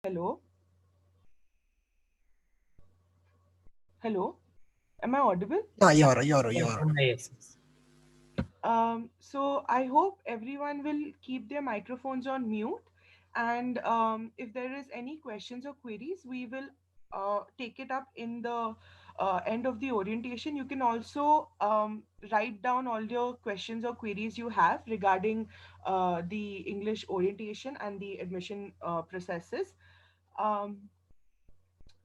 Hello, hello. Am I audible? Yeah, you're. Yes, yes. So I hope everyone will keep their microphones on mute, and if there is any questions or queries, we will take it up in the end of the orientation. You can also write down all your questions or queries you have regarding the English orientation and the admission processes. Um,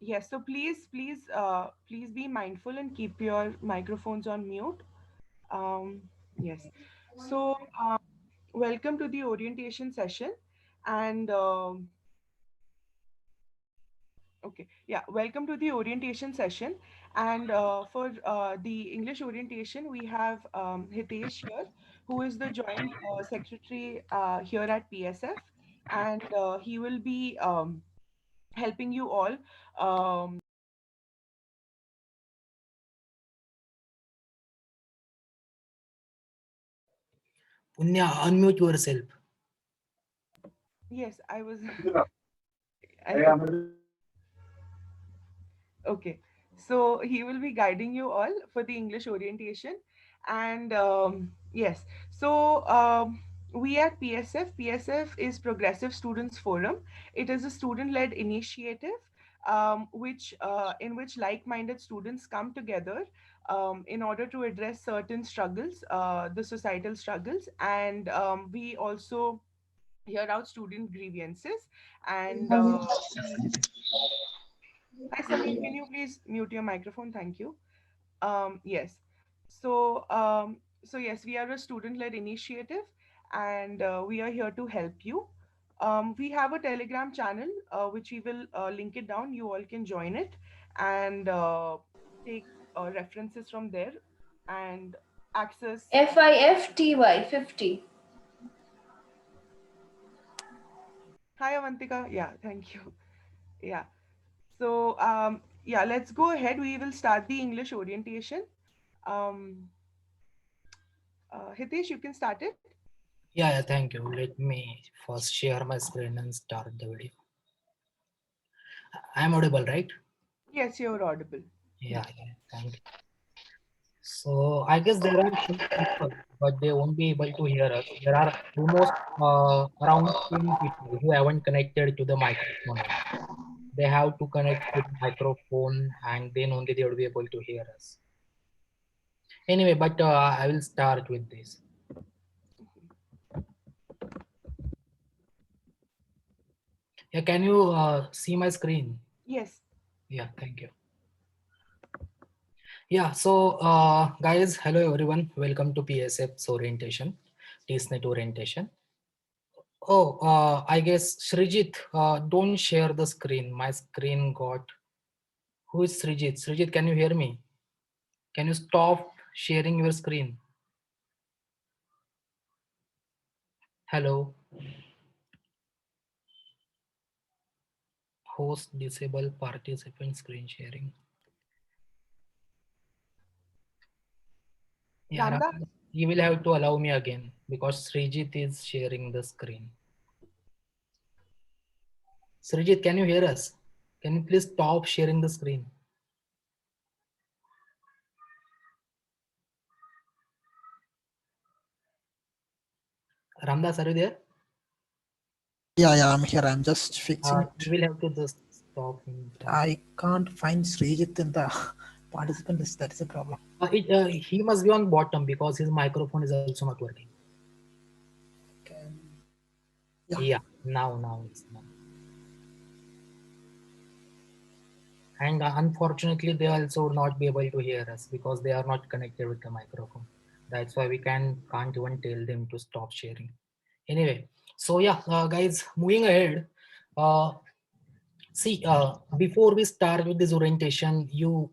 yes, so please be mindful and keep your microphones on mute. Um, yes. So, welcome to the orientation session. And okay, yeah, welcome to the orientation session. And for the English orientation, we have Hitesh here, who is the Joint Secretary here at PSF, and he will be helping you all. Um, Punya, unmute yourself. yes, I was. I, Okay, so he will be guiding you all for the English orientation. And yes, so we at PSF is Progressive Students Forum. It is a student-led initiative which in which like-minded students come together in order to address certain struggles, the societal struggles, and we also hear out student grievances. And hi, Sameer, can you please mute your microphone? Thank you. Yes. So yes, we are a student-led initiative, and we are here to help you. We have a Telegram channel, which we will link it down. You all can join it and take references from there and access. FIFTY 50. Hi, Avantika. Yeah, thank you. Yeah. So yeah, let's go ahead. We will start the English orientation. Um, Hitesh, you can start it. Yeah, thank you. Let me first share my screen and start the video. I am audible, right? Yes, you're audible. Yeah, thank you. So I guess there are some people, but they won't be able to hear us. There are almost around 10 people who haven't connected to the microphone. They have to connect to the microphone and then only they will be able to hear us. Anyway, but I will start with this. Yeah, can you see my screen? Yes. Yeah, thank you. Yeah, so guys, hello everyone. Welcome to PSF's orientation, TSNet orientation. Oh, I guess Srijit, don't share the screen. My screen got. Who is Srijit? Srijit, can you hear me? Can you stop sharing your screen? Hello. Host disable participant screen sharing. Yeah, Ramda? you will have to allow me again because Srijit is sharing the screen. Srijit, can you hear us? Can you please stop sharing the screen? Ramdas, are you there? Yeah, I'm here. I'm just fixing You it. will have to just stop him. I can't find Srijit in the participant list. That is a problem. He must be on bottom because his microphone is also not working. Can... Yeah. Yeah, now it's now. And unfortunately, they also not be able to hear us because they are not connected with the microphone. That's why we can't even tell them to stop sharing. Anyway, so yeah, guys, moving ahead. Uh, See, before we start with this orientation, you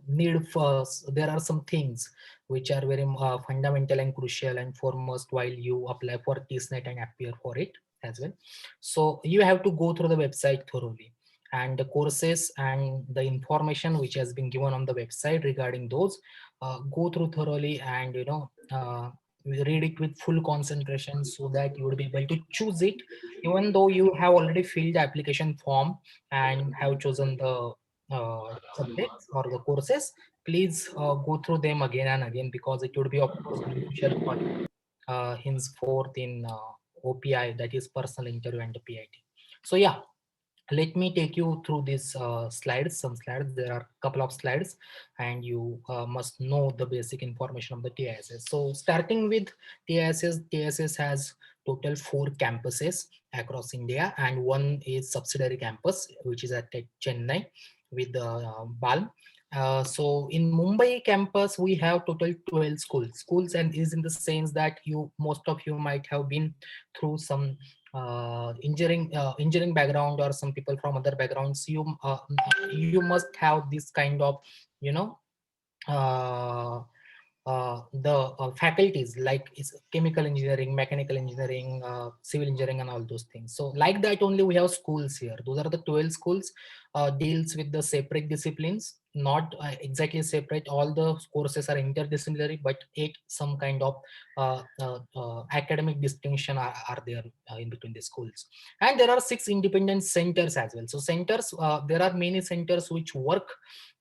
need first, there are some things which are very fundamental and crucial and foremost while you apply for TSNet and appear for it as well. So you have to go through the website thoroughly and the courses and the information which has been given on the website regarding those, go through thoroughly and, read it with full concentration so that you would be able to choose it, even though you have already filled the application form and have chosen the subjects or the courses. Please go through them again and again, because it would be of course beneficial for you henceforth in OPI, that is personal interview and the PIT. So yeah, let me take you through these slides, some slides. There are a couple of slides, and you must know the basic information of the TISS. So starting with TISS has total 4 campuses across India, and one is subsidiary campus, which is at Chennai with the BALM. So in Mumbai campus, we have total 12 schools, and is in the sense that most of you might have been through some engineering background, or some people from other backgrounds. You must have this kind of, you know, uh, the faculties like is chemical engineering, mechanical engineering, civil engineering, and all those things. So like that only we have schools here. Those are the 12 schools. Deals with the separate disciplines, not exactly separate. All the courses are interdisciplinary, but some kind of academic distinction are there in between the schools. And there are 6 independent centers as well. So centers, there are many centers which work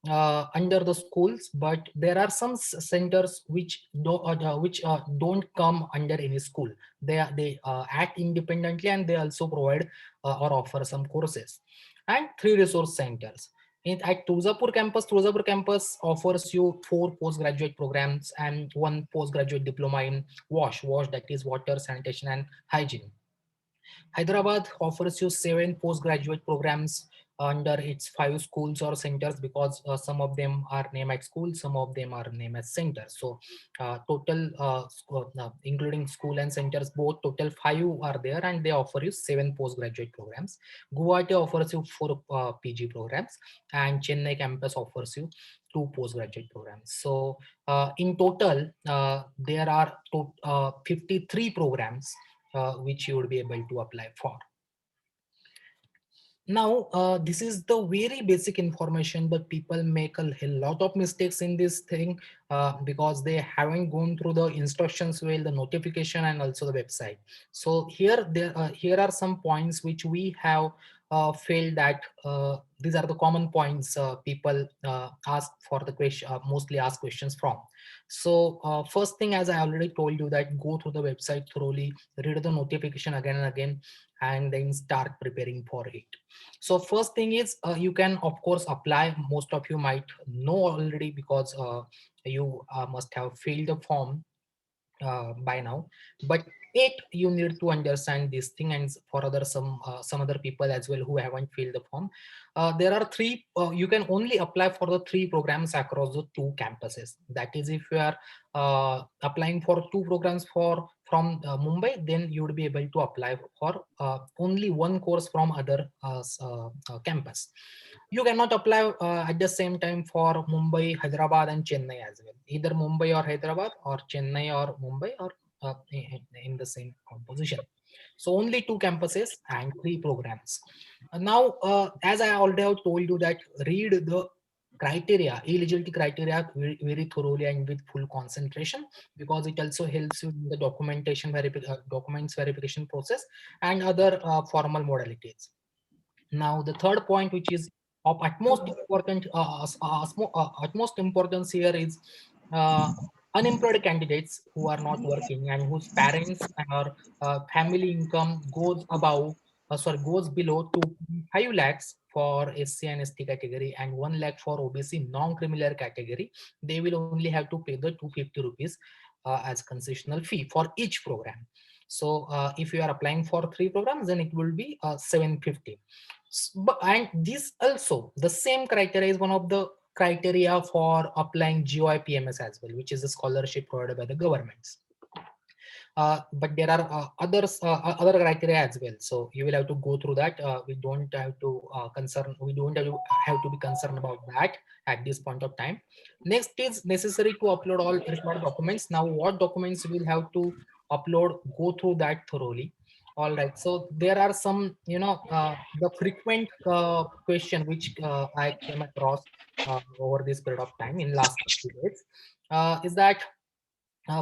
under the schools, but there are some centers which don't come under any school. They act independently, and they also provide or offer some courses. And 3 resource centers. At Turzapur campus offers you 4 postgraduate programs and 1 postgraduate diploma in WASH, that is water, sanitation, and hygiene. Hyderabad offers you 7 postgraduate programs under its 5 schools or centers, because some of them are named as schools, some of them are named as centers. So including school and centers, both total 5 are there, and they offer you 7 postgraduate programs. Guwahati offers you 4 PG programs, and Chennai campus offers you 2 postgraduate programs. So in total, there are 53 programs which you would be able to apply for. Now, this is the very basic information, but people make a lot of mistakes in this thing because they haven't gone through the instructions well, the notification, and also the website. So here are some points which we have felt that these are the common points people ask for the question, mostly ask questions from. So first thing, as I already told you, that go through the website thoroughly, read the notification again and again, and then start preparing for it. So first thing is you can of course apply. Most of you might know already, because you must have filled the form by now, but you need to understand this thing. And for some other people as well who haven't filled the form, there are 3 you can only apply for the 3 programs across the 2 campuses. That is, if you are applying for 2 programs from Mumbai, then you would be able to apply for only 1 course from other campus. You cannot apply at the same time for Mumbai, Hyderabad, and Chennai as well. Either Mumbai or Hyderabad, or Chennai or Mumbai, or in the same composition. So only 2 campuses and 3 programs. Now, as I already have told you, that read the criteria, eligibility criteria very thoroughly and with full concentration, because it also helps you in the documents verification process and other formal modalities. Now, the third point, which is of utmost importance here, is unemployed candidates who are not working and whose parents or family income goes below 2.5 lakhs for SC and ST category, and 1 lakh for OBC non-criminal category. They will only have to pay the 250 rupees as concessional fee for each program. So if you are applying for 3 programs, then it will be 750. And this also, the same criteria is one of the criteria for applying GOI PMS as well, which is a scholarship provided by the governments. But there are other criteria as well, so you will have to go through that. We don't have to be concerned about that at this point of time. Next is necessary to upload all required documents. Now, what documents you will have to upload, go through that thoroughly. All right, so there are some, the frequent question which I came across over this period of time in last few days, is that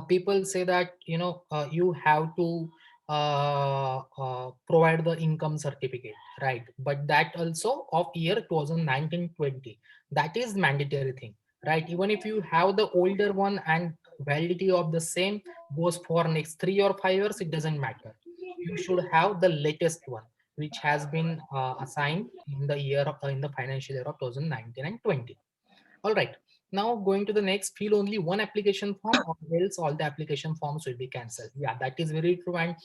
people say that you have to provide the income certificate, right? But that also of year 2019-20, that is mandatory thing, right? Even if you have the older one and validity of the same goes for next 3 or 5 years, it doesn't matter. You should have the latest one which has been assigned in the in the financial year of 2019 and 20. All right. Now going to the next, fill only one application form or else all the application forms will be cancelled. Yeah, that is very true. And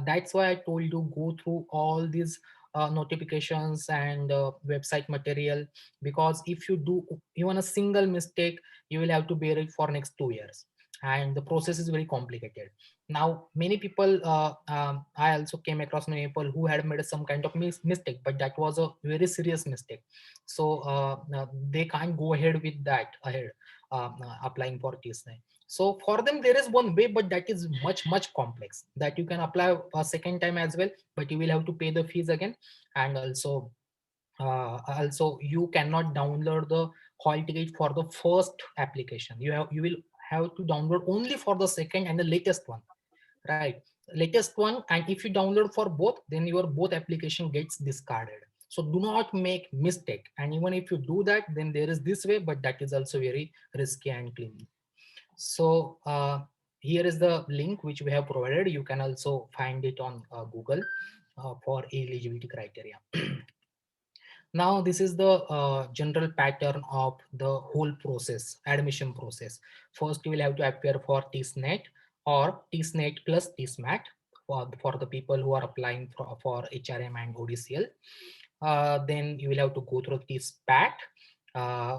that's why I told you go through all these notifications and website material, because if you do even a single mistake, you will have to bear it for next 2 years. And the process is very complicated. Now, many people, I also came across many people who had made some kind of mistake, but that was a very serious mistake. So they can't go ahead with that ahead applying for TSNet. So for them there is one way, but that is much complex, that you can apply a second time as well, but you will have to pay the fees again. And also you cannot download the hall ticket for the first application. You will have to download only for the second and the latest one, right? Latest one. And if you download for both, then your both application gets discarded. So do not make mistake. And even if you do that, then there is this way, but that is also very risky and clean. So here is the link which we have provided. You can also find it on Google for eligibility criteria. Now this is the general pattern of the whole process, admission process. First you will have to appear for TSNet or TSNet plus TSMAT for the people who are applying for HRM and ODCL. Then you will have to go through TSPAT,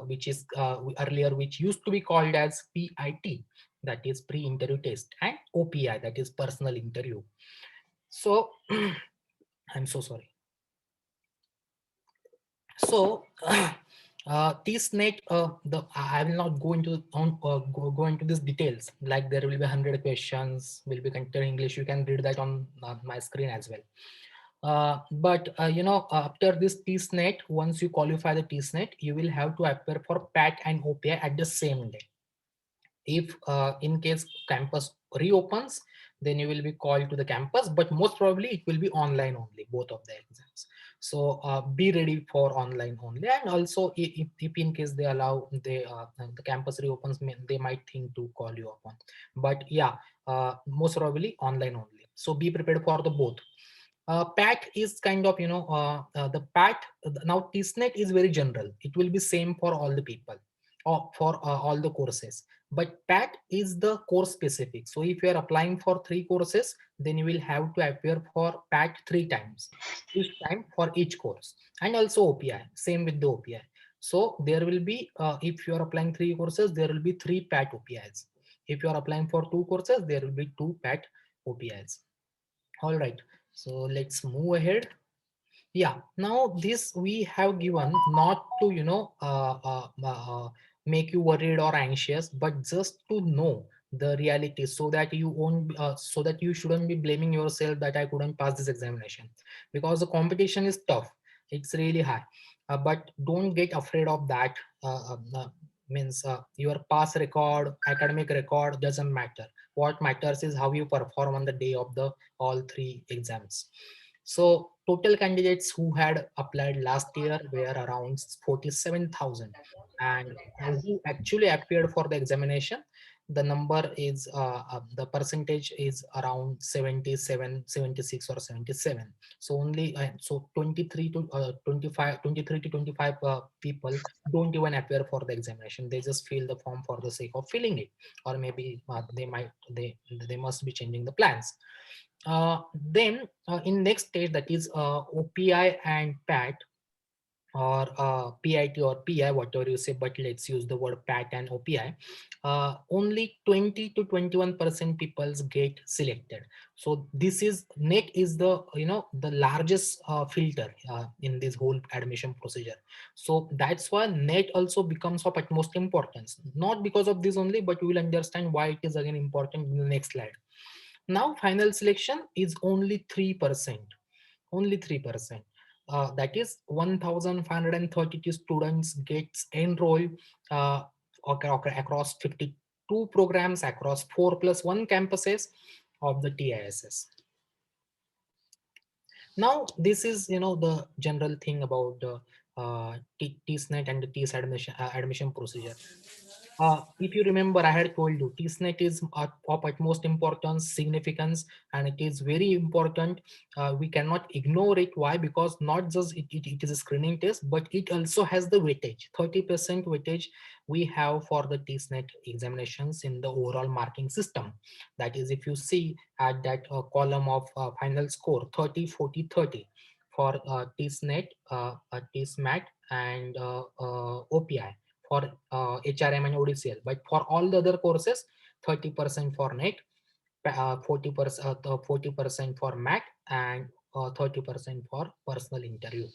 which is earlier, which used to be called as PIT, that is pre-interview test, and OPI, that is personal interview. So I'm so sorry. So TSNet, I will not go into go into these details. Like there will be 100 questions, will be considered English. You can read that on my screen as well. But after this TSNet, once you qualify the TSNet, you will have to appear for PAT and OPI at the same day. If in case campus reopens, then you will be called to the campus, but most probably it will be online only, both of the exams. So be ready for online only. And also if in case they allow the campus reopens, they might think to call you upon. But yeah, most probably online only. So be prepared for the both. PAT is kind of the PAT. Now TSNet is very general. It will be same for all the people or for all the courses. But PAT is the course specific. So if you are applying for 3 courses, then you will have to appear for PAT 3 times, each time for each course. And also OPI, same with the OPI. So there will be, if you are applying 3 courses, there will be 3 PAT OPIs. If you are applying for 2 courses, there will be 2 PAT OPIs. All right, so let's move ahead. Yeah, now this we have given not to make you worried or anxious, but just to know the reality, so that you won't so that you shouldn't be blaming yourself that I couldn't pass this examination, because the competition is tough, it's really high. But don't get afraid of that. Means your past record, academic record doesn't matter. What matters is how you perform on the day of the all 3 exams. So total candidates who had applied last year were around 47,000, and who actually appeared for the examination, the number is the percentage is around 77, 76 or 77. So only so 23 to 25, 23 to 25 people don't even appear for the examination. They just fill the form for the sake of filling it, or maybe they must be changing the plans. Then in next stage, that is OPI and PAT, or PIT or PI, whatever you say, but let's use the word PAT and OPI. Only 20 to 21% people get selected. So this is NET is the the largest filter in this whole admission procedure. So that's why NET also becomes of utmost importance. Not because of this only, but we will understand why it is again important in the next slide. Now final selection is only 3%. Only 3%. That is 1,532 students gets enrolled across 2 programs across 4+1 campuses of the TISS. Now, this is the general thing about the TSNET and the TS admission procedure. If you remember, I had told you TSNET is of utmost importance, significance, and it is very important. We cannot ignore it. Why? Because not just it is a screening test, but it also has the weightage. 30% weightage we have for the TSNET examinations in the overall marking system. That is, if you see at that column of final score, 30, 40, 30 for TSNET, TSMAT, and OPI for HRM and ODCL, but for all the other courses, 30% for NET, 40% for MAT, and 30% for personal interview.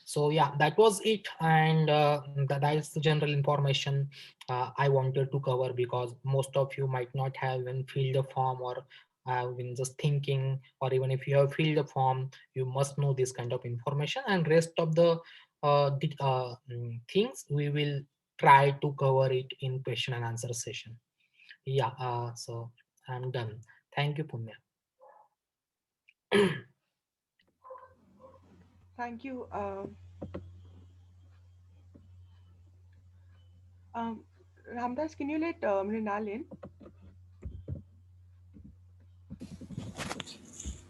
So yeah, that was it, and that is the general information I wanted to cover, because most of you might not have even filled the form, or have been just thinking, or even if you have filled the form, you must know this kind of information, and rest of the things we will try to cover it in question and answer session. Yeah, so I'm done. Thank you, Punya. Thank you. Um, Ramdas, can you let Mrinal in?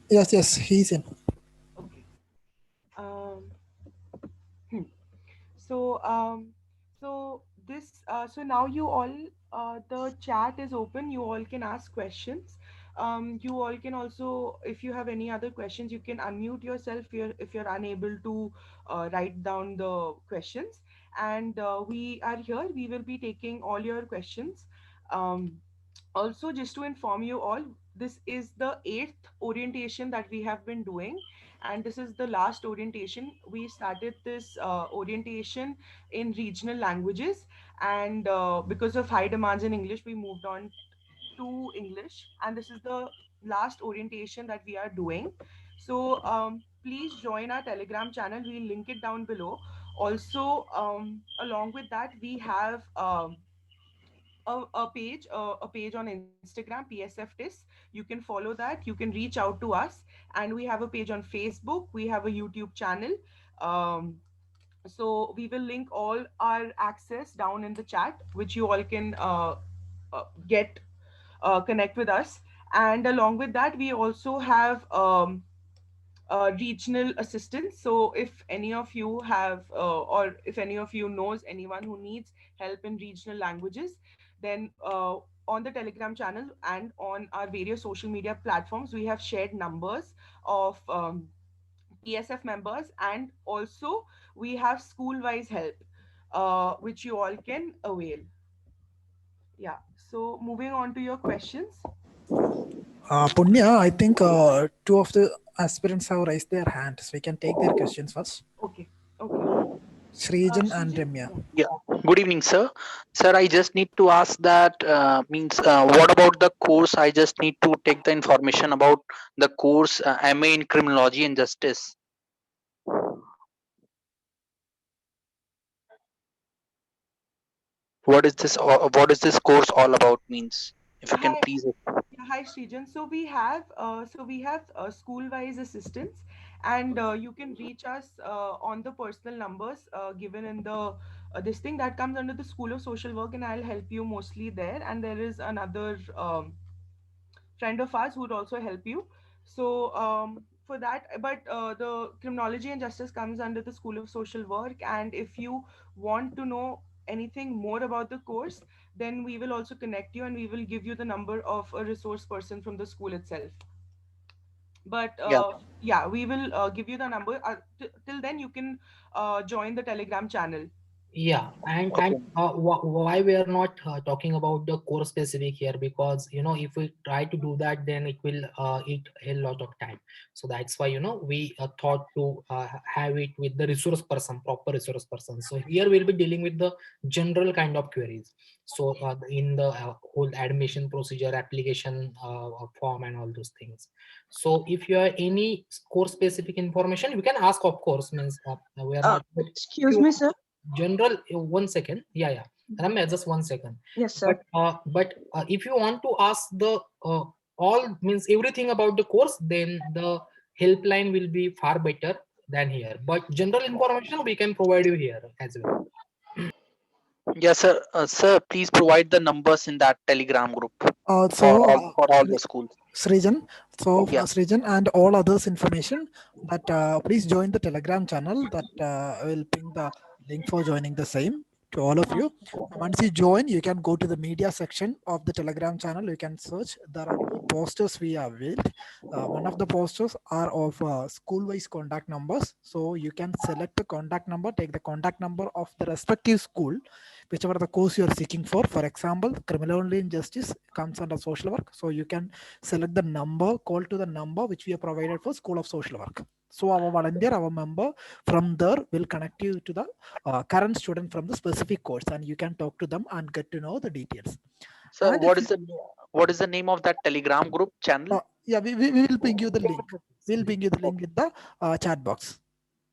Yes, he's in. Okay. Um, hmm. So, so now you all, the chat is open. You all can ask questions. You all can also, if you have any other questions, you can unmute yourself if you're unable to write down the questions. And we are here. We will be taking all your questions. Um, Also, just to inform you all, this is the eighth orientation that we have been doing, and this is the last orientation. We started this orientation in regional languages, and because of high demands in English, we moved on to English, and this is the last orientation that we are doing. So please join our Telegram channel. We'll link it down below. Also, along with that, we have a page on Instagram, PSFTIS. You can follow that. You can reach out to us, and we have a page on Facebook. We have a YouTube channel. Um, so we will link all our access down in the chat, which you all can get connect with us. And along with that, we also have regional assistance. So if any of you have or if any of you knows anyone who needs help in regional languages, then on the Telegram channel and on our various social media platforms, we have shared numbers of PSF members, and also we have school wise help which you all can avail. Yeah, so moving on to your questions. Punya, I think two of the aspirants have raised their hands. We can take their questions first. Okay, okay. Srijan and Srijan? Ramya. Yeah. Yeah. Good evening, sir. Sir, I just need to ask that means what about the course? I just need to take the information about the course MA in Criminology and Justice. What is this course all about? Means if you can Hi, please. yeah, hi Srijan. So we have school-wise assistance, and you can reach us on the personal numbers given in the this thing that comes under the School of Social Work, and I'll help you mostly there. And there is another friend of ours who would also help you. So for that, but the Criminology and Justice comes under the School of Social Work, and if you want to know anything more about the course, then we will also connect you, and we will give you the number of a resource person from the school itself. But Yeah. yeah, we will give you the number. Till then, you can join the Telegram channel. Yeah, and Okay. why we are not talking about the course specific here, because if we try to do that, then it will eat a lot of time. So that's why we thought to have it with the resource person, proper resource person. So here we'll be dealing with the general kind of queries. So in the whole admission procedure, application form, and all those things. So if you have any course specific information, you can ask. Of course, means we are not. Excuse me, sir. General, 1 second. Yeah. Ramya, just 1 second. Yes, sir. But if you want to ask the all means everything about the course, then the helpline will be far better than here. But general information we can provide you here as well. Yes, sir. Sir, please provide the numbers in that Telegram group for all the schools. Srijan, so Yeah. Srijan and all others information that please join the Telegram channel that I will ping the link for joining the same to all of you. Once you join, you can go to the media section of the Telegram channel. You can search. There are two posters we have built. One of the posters are of school-wise contact numbers. So you can select the contact number, take the contact number of the respective school, whichever the course you are seeking for. For example, criminal justice comes under social work. So you can select the number, call to the number which we have provided for School of Social Work. So our volunteer, our member from there will connect you to the current student from the specific course, and you can talk to them and get to know the details. Sir, And what is the name of that Telegram group channel? Yeah, we will ping you the link. We'll ping you the link in the chat box.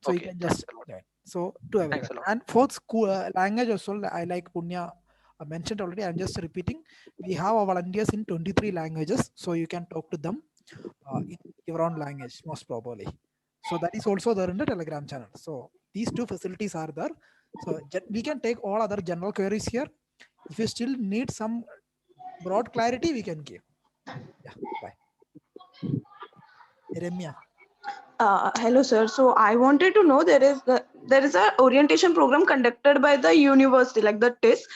So Okay, you can just join. So to everyone. Thanks a lot. And for school language also, I like Punya mentioned already. I'm just repeating. We have our volunteers in 23 languages, so you can talk to them in your own language most probably. So that is also there in the Telegram channel. So these two facilities are there. So we can take all other general queries here. If you still need some broad clarity, we can give. Yeah, bye. Ramya. Hello, sir. So I wanted to know there is a orientation program conducted by the university, like the TIS.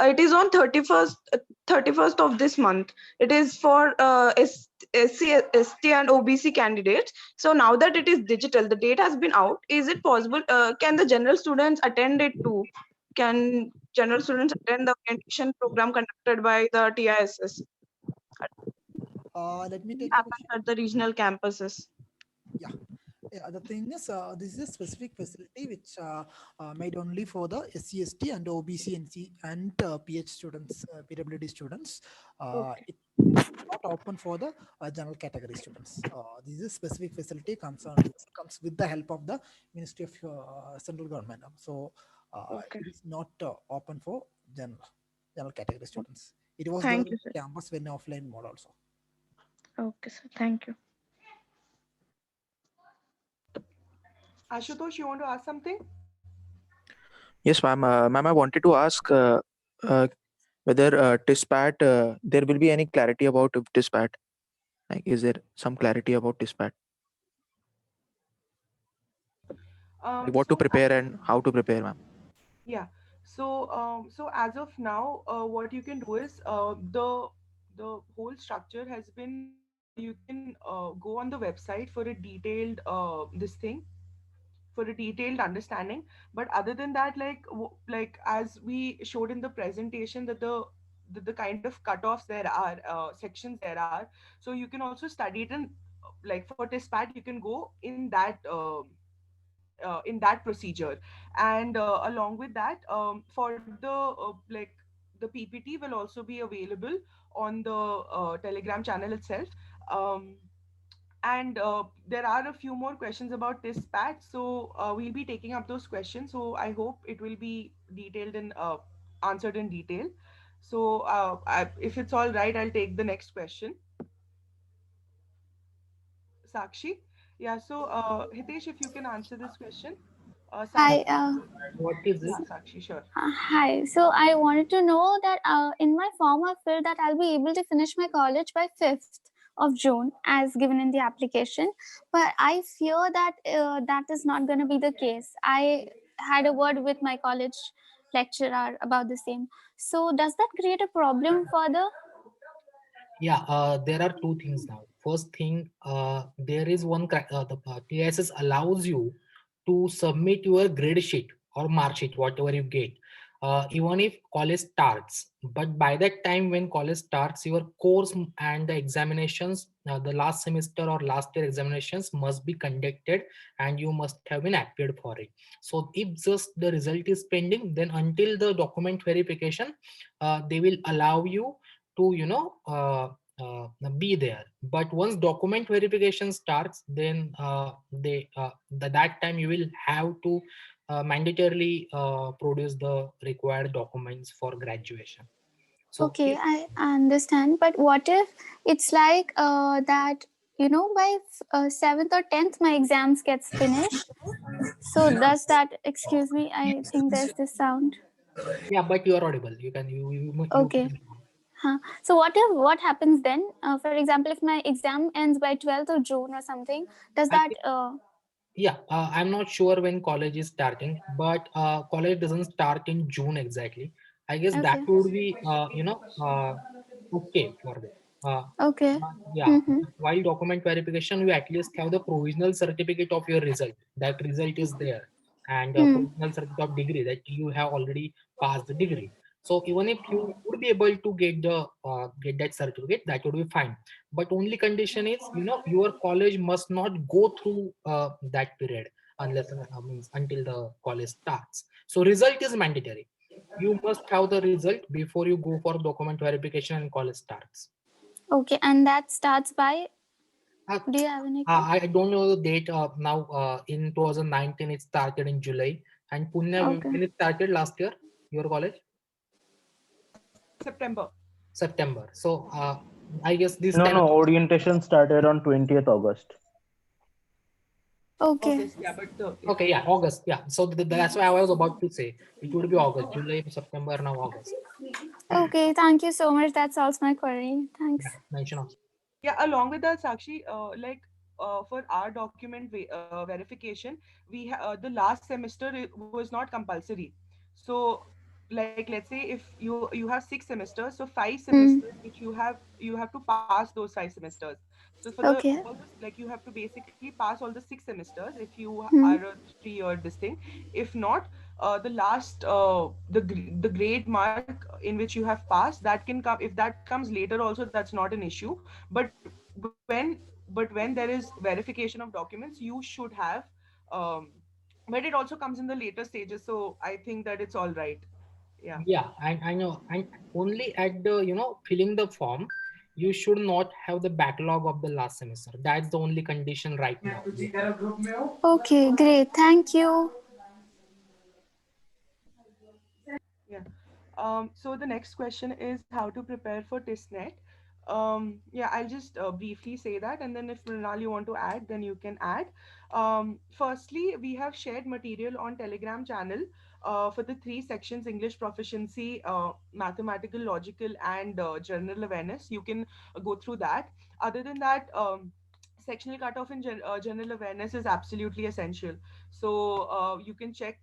It is on 31st of this month. It is for SC, ST and OBC candidates. So now that it is digital, the date has been out. Is it possible? Can the general students attend it too? Can general students attend the orientation program conducted by the TISS? Let me take Happens at the regional campuses. Yeah. Yeah, the thing is, this is a specific facility which made only for the SCST and OBC and PH students, PWD students. It's not open for the general category students. This is specific facility comes with the help of the Ministry of Central Government. So it is not open for general category students. It was Thank there you, in sir. campus when offline mode also. Okay, sir. Thank you. Ashutosh, you want to ask something? Yes, ma'am. Ma'am, I wanted to ask whether TISPAT, there will be any clarity about TISPAT? Like, is there some clarity about TISPAT? Like what to prepare and how to prepare, ma'am? Yeah. So as of now, what you can do is the whole structure has been you can go on the website for a detailed this thing for a detailed understanding. But other than that, like as we showed in the presentation, that the kind of cutoffs there are, sections there are, so you can also study it in like for TISPAT, you can go in that procedure. And along with that, for the the PPT will also be available on the Telegram channel itself. um, and there are a few more questions about this patch, so we'll be taking up those questions, so I hope it will be detailed and answered in detail. So if it's all right, I'll take the next question. Sakshi. Yeah, so Hitesh, if you can answer this question. Hi, What is Yeah, this? Sakshi, sure. hi. So I wanted to know that in my form I filled that I'll be able to finish my college by 5th of June as given in the application. But I fear that that is not going to be the case. I had a word with my college lecturer about the same. So does that create a problem further? Yeah, there are two things now. First thing, there is the TISS allows you to submit your grade sheet or mark sheet, whatever you get, even if college starts. But by that time, when college starts, your course and the examinations, the last semester or last year examinations must be conducted, and you must have been appeared for it. So if just the result is pending, then until the document verification, they will allow you to be there. But once document verification starts, then that time you will have to mandatorily produce the required documents for graduation. So Okay, I understand. But what if it's like that, by 7th or 10th, my exams gets finished. So does that, excuse me, I think there's this sound. yeah, but you are audible. You Okay. So what happens then? For example, if my exam ends by 12th of June or something, does I that, think, yeah, I'm not sure when college is starting, but college doesn't start in June exactly. I guess that okay. would be, okay for them. Okay. Yeah, while document verification, you at least have the provisional certificate of your result. That result is there, and a provisional certificate of degree that you have already passed the degree. So even if you would be able to get that certificate, that would be fine. But only condition is, your college must not go through that period unless means until the college starts. So result is mandatory. You must have the result before you go for document verification and college starts. Okay, and that starts by, Uh, do you have any clue? I don't know the date now. In 2019, it started in July. And Punya, Okay. when it started last year, your college? September. September. So I guess this No, time. no, orientation started on 20th August. Okay. August, yeah, but Okay, yeah, August. Yeah. So that's why I was about to say it would be August, July, September, now August. Okay, thank you so much. That solves my query. Thanks. Yeah, mention of. yeah, along with that, Sakshi, for our document verification, the last semester was not compulsory. So, like, let's say if you have 6 semesters, so 5 semesters which you have to pass those 5 semesters. So for the Okay. all this, like, you have to basically pass all the 6 semesters if you are Hmm. a 3 year this thing. If not, the last the grade mark in which you have passed, that can come. If that comes later also, that's not an issue. But when there is verification of documents, you should have, um, but it also comes in the later stages, so I think that it's all right. Yeah. Yeah, and I know, and only at the filling the form, you should not have the backlog of the last semester. That's the only condition right now. Okay, great. Thank you. Yeah. So the next question is how to prepare for TISNET. Yeah, I'll just briefly say that, and then if Mrinal you want to add, then you can add. Firstly, we have shared material on Telegram channel for the 3 sections: English proficiency, mathematical, logical, and general awareness. You can go through that. Other than that, sectional cutoff in general awareness is absolutely essential. So you can check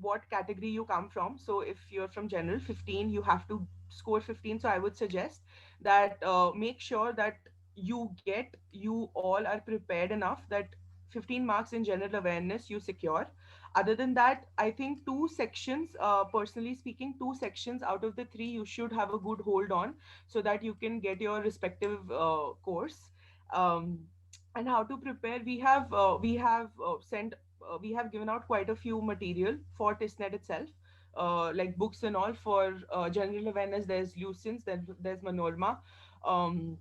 what category you come from. So if you're from general 15, you have to score 15. So I would suggest that make sure that you all are prepared enough that 15 marks in general awareness you secure. Other than that, I think 2 sections, personally speaking, 2 sections out of the 3 you should have a good hold on, so that you can get your respective course. um, and how to prepare, we have given out quite a few material for TISNET itself, like books and all. For general awareness, there's Lucens, then there's Manorma. Um,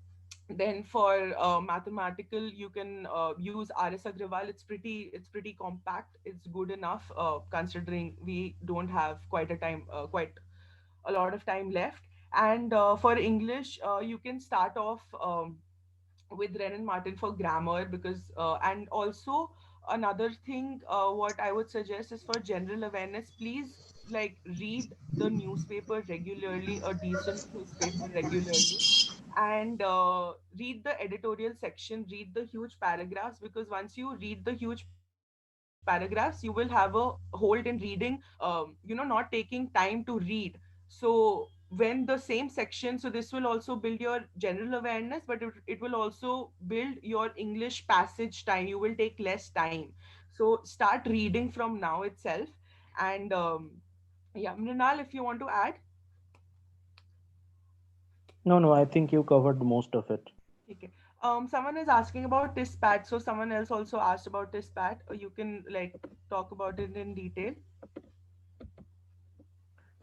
then for mathematical, you can use RS Agrawal. It's pretty compact. It's good enough, considering we don't have quite a lot of time left. And for English, you can start off with Ren and Martin for grammar, because and also another thing, what I would suggest is for general awareness, please, like, read the newspaper regularly, a decent newspaper regularly, and read the editorial section, read the huge paragraphs, because once you read the huge paragraphs, you will have a hold in reading, not taking time to read. So when the same section, so this will also build your general awareness, but it will also build your English passage time. You will take less time, so start reading from now itself. And yeah, Mrinal, if you want to add. No, no, I think you covered most of it. Okay. Someone is asking about TISPAT, so someone else also asked about TISPAT. You can, like, talk about it in detail.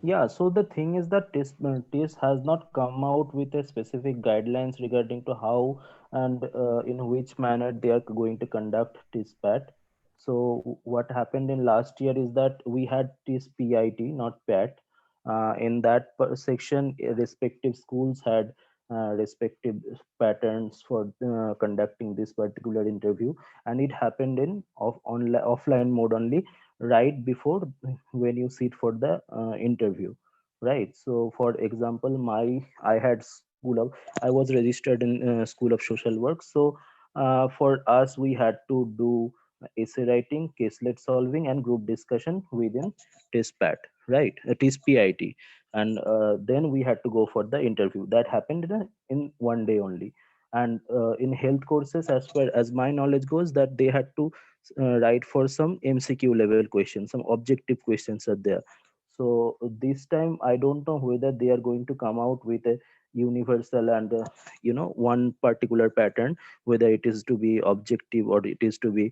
Yeah, so the thing is that TIS has not come out with a specific guidelines regarding to how and in which manner they are going to conduct TISPAT. So what happened in last year is that we had this PIT, not PAT. In that section, respective schools had respective patterns for conducting this particular interview, and it happened in offline mode only, right before when you sit for the interview, right? So for example, I had I was registered in School of Social Work. So for us, we had to do essay writing, caselet solving, and group discussion within TISPAT, right? TISPIT. And then we had to go for the interview. That happened in one day only. And in health courses, as far as my knowledge goes, that they had to write for some MCQ level questions, some objective questions are there. So this time, I don't know whether they are going to come out with a universal and one particular pattern, whether it is to be objective or it is to be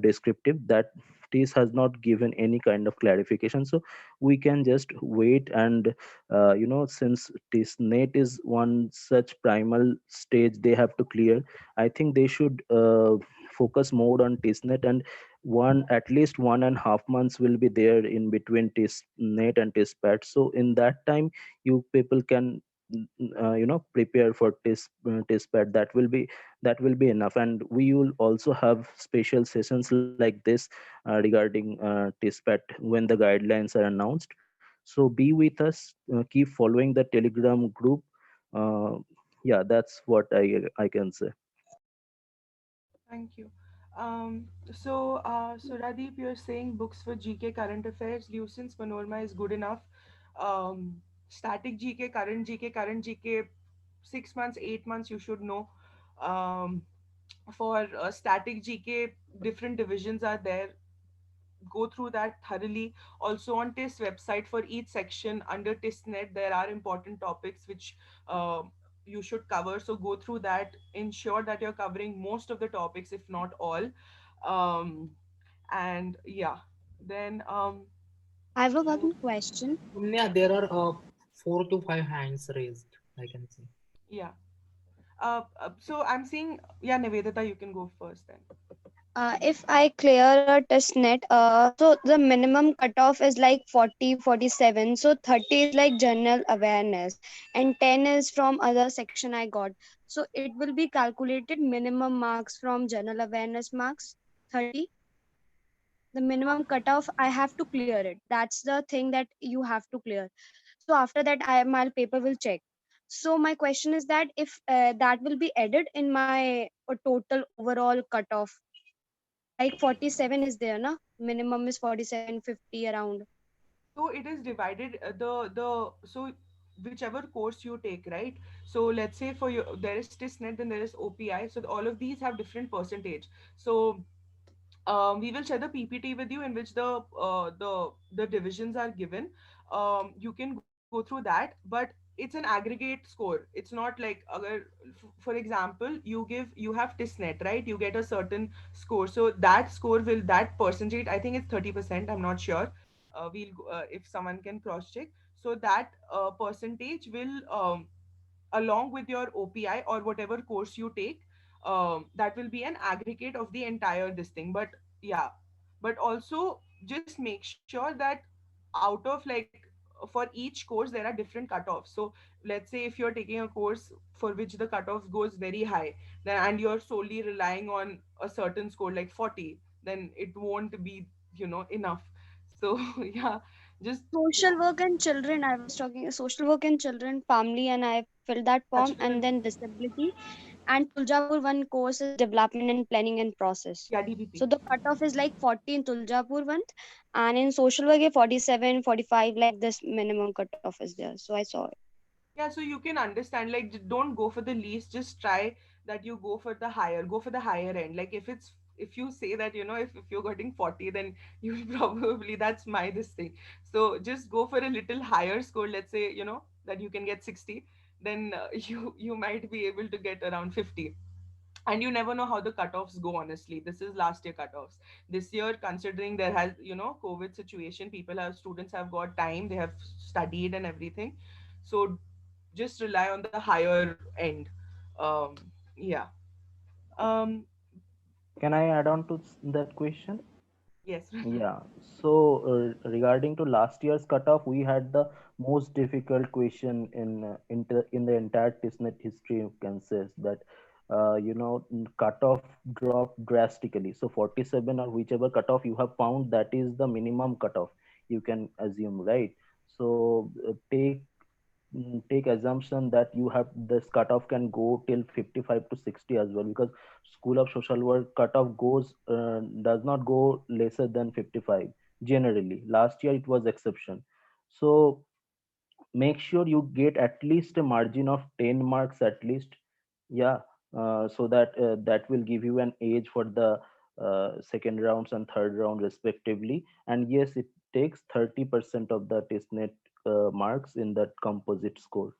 descriptive. That this has not given any kind of clarification. So we can just wait and since this net is one such primal stage they have to clear, I think they should focus more on testnet, and one at least 1.5 months will be there in between testnet and testpad. So in that time you people can prepare for testpad. That will be enough, and we will also have special sessions like this regarding testpad when the guidelines are announced. So be with us, keep following the Telegram group. uh, yeah, that's what I can say. Thank you. So Radeep, you're saying books for GK current affairs, Lucent's Panorama is good enough. Static GK, current GK, 6 months, 8 months, you should know. Um, for static GK, different divisions are there. Go through that thoroughly. Also on TIS website, for each section under TISnet, there are important topics which uh, you should cover. So go through that. Ensure that you're covering most of the topics, if not all. Um, and yeah, then I have a one question. Yeah, there are 4 to 5 hands raised, I can see. yeah. So I'm seeing, yeah, Nivedita, you can go first then. If I clear a test net, so the minimum cutoff is like 40, 47. So 30 is like general awareness, and 10 is from other section I got. So it will be calculated minimum marks from general awareness marks 30. The minimum cutoff I have to clear it. That's the thing that you have to clear. So after that, my paper will check. So my question is that if that will be added in my total overall cutoff, like 47 is there, na? Minimum is 47, 50 around. So it is divided, so whichever course you take, right? So let's say for you there is TISnet, then there is OPI. So all of these have different percentage. So we will share the PPT with you in which the divisions are given. You can go through that, but it's an aggregate score. It's not like for example, you have TISnet, right? You get a certain score, so that score will, that percentage, I think it's 30%, I'm not sure. If someone can cross check. So that percentage will, along with your OPI or whatever course you take, that will be an aggregate of the entire this thing. But yeah, but also just make sure that out of like, for each course there are different cutoffs. So let's say if you're taking a course for which the cutoff goes very high, then and you're solely relying on a certain score like 40, then it won't be, enough. So yeah, just Social work and children, I was talking social work and children, family, and I filled that yeah, form, and children, then disability. And Tuljapur one course is development and planning and process. yeah, DBP. So the cutoff is like 40 in Tuljapur one, and in social work 47, 45, like this minimum cutoff is there. So I saw it. Yeah, so you can understand, like, don't go for the least, just try that you go for the higher, go for the higher end. Like, if you say that, if you're getting 40, then you will probably, that's my this thing. So just go for a little higher score. Let's say, that you can get 60, then you might be able to get around 50. And you never know how the cutoffs go, honestly. This is last year cutoffs. This year, considering there has, COVID situation, students have got time, they have studied and everything. So just rely on the higher end. um yeah. um Can I add on to that question? Yes. Yeah. So regarding to last year's cutoff, we had the most difficult question in the entire TISNET history. You can say that cutoff dropped drastically. So 47 or whichever cutoff you have found, that is the minimum cutoff you can assume, right? So take assumption that you have this cutoff can go till 55 to 60 as well, because School of Social Work cutoff goes does not go lesser than 55 generally. Last year it was exception. So make sure you get at least a margin of 10 marks at least. Yeah. So that that will give you an edge for the second rounds and third round respectively. And yes, it takes 30% of the testnet marks in that composite score.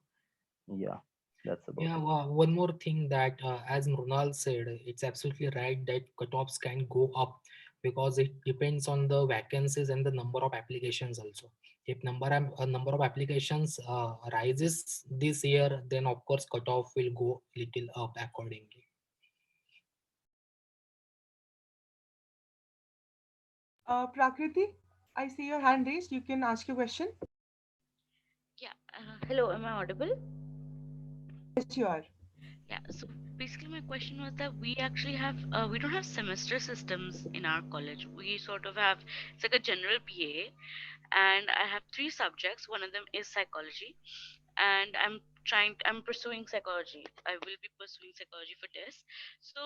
Yeah, that's about Yeah, it. one more thing that, as Mrunal said, it's absolutely right that cutoffs can go up because it depends on the vacancies and the number of applications also. If number of applications rises this year, then of course cutoff will go little up accordingly. Prakriti, I see your hand raised. You can ask your question. Yeah. Hello, am I audible? Yes, you are. Yeah. So basically, my question was that we actually have we don't have semester systems in our college. We sort of have, it's like a general BA, and I have three subjects. One of them is psychology, and I'm pursuing psychology. I will be pursuing psychology for this. So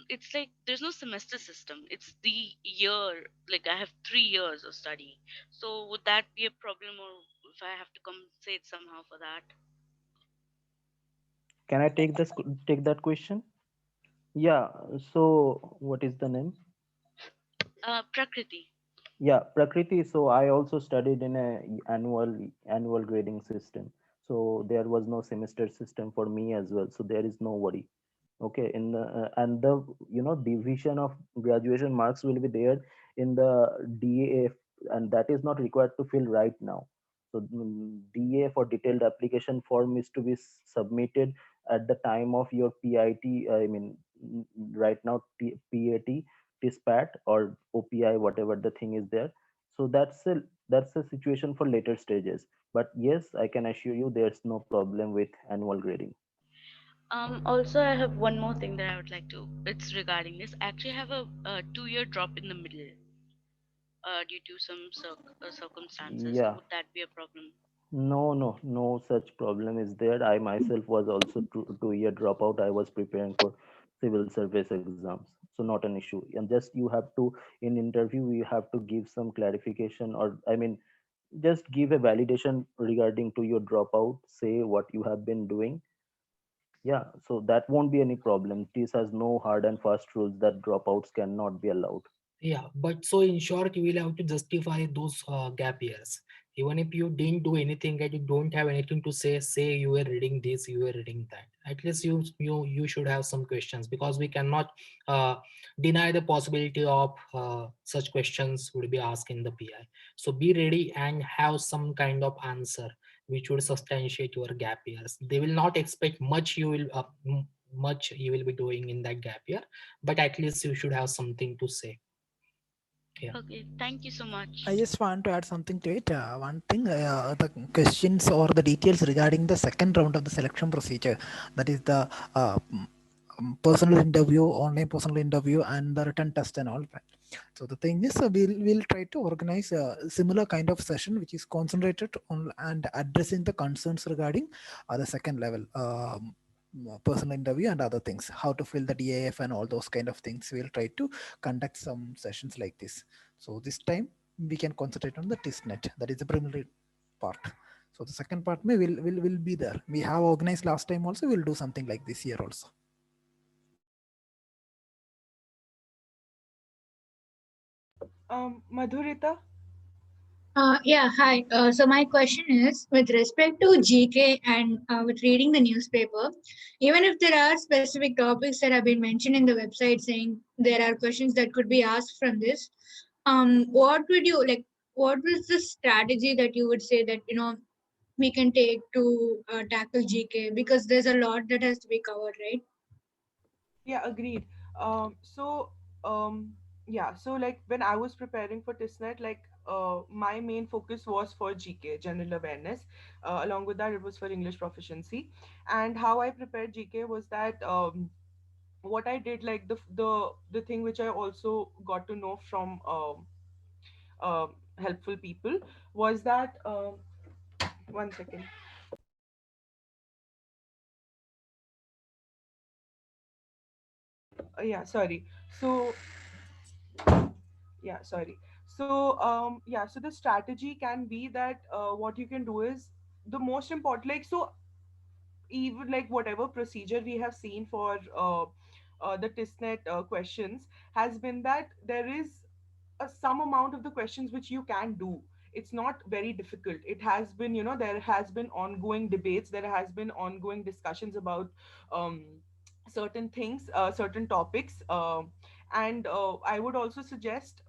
it's like there's no semester system. It's the year. Like I have 3 years of study. So would that be a problem, or if I have to compensate somehow for that? Can I take that question? Yeah. So what is the name? Prakriti. Yeah, Prakriti. So I also studied in a annual grading system. So there was no semester system for me as well. So there is no worry. Okay. In the and the division of graduation marks will be there in the DAF, and that is not required to fill right now. So DA for detailed application form is to be submitted at the time of your PIT. I mean, right now PAT, TISPAT or OPI, whatever the thing is there. So that's a situation for later stages. But yes, I can assure you there's no problem with annual grading. Also, I have one more thing that I would like to. It's regarding this. I actually have a 2 year drop in the middle due to some circumstances. So Yeah. would that be a problem? No such problem is there. I myself was also 2 year dropout. I was preparing for civil service exams, so not an issue. And just you have to, in interview, you have to give some clarification, or I mean, just give a validation regarding to your dropout. Say what you have been doing. Yeah, so that won't be any problem. TIS has no hard and fast rules that dropouts cannot be allowed. Yeah, but so in short, you will have to justify those gap years. Even if you didn't do anything and you don't have anything to say you were reading this, you were reading that. At least you should have some questions, because we cannot uh, deny the possibility of such questions would be asked in the PI. So be ready and have some kind of answer which would substantiate your gap years. They will not expect much you will be doing in that gap year, but at least you should have something to say. Yeah. Okay, thank you so much. I just want to add something to it. One thing, the questions or the details regarding the second round of the selection procedure, that is the personal interview, online personal interview, and the written test and all that. So the thing is, we'll try to organize a similar kind of session which is concentrated on and addressing the concerns regarding the second level. Personal interview and other things, how to fill the DAF and all those kind of things. We'll try to conduct some sessions like this. So this time we can concentrate on the testnet, that is the preliminary part. So the second part will be there. We have organized last time also. We'll do something like this year also. Madhurita. Yeah, hi. So my question is, with respect to GK and with reading the newspaper, even if there are specific topics that have been mentioned in the website saying there are questions that could be asked from this, what would you like? What was the strategy that you would say that we can take to tackle GK, because there's a lot that has to be covered, right? Yeah, agreed. So yeah, so like when I was preparing for TISNET, like my main focus was for GK, general awareness. Along with that, it was for English proficiency. And how I prepared GK was that what I did, like the thing which I also got to know from helpful people was that one second. Yeah, sorry. So yeah, sorry. So yeah, so the strategy can be that what you can do is the most important, like, so even like whatever procedure we have seen for the TISNET questions has been that there is some amount of the questions which you can do. It's not very difficult. It has been, there has been ongoing debates, there has been ongoing discussions about um, certain things, certain topics, and I would also suggest,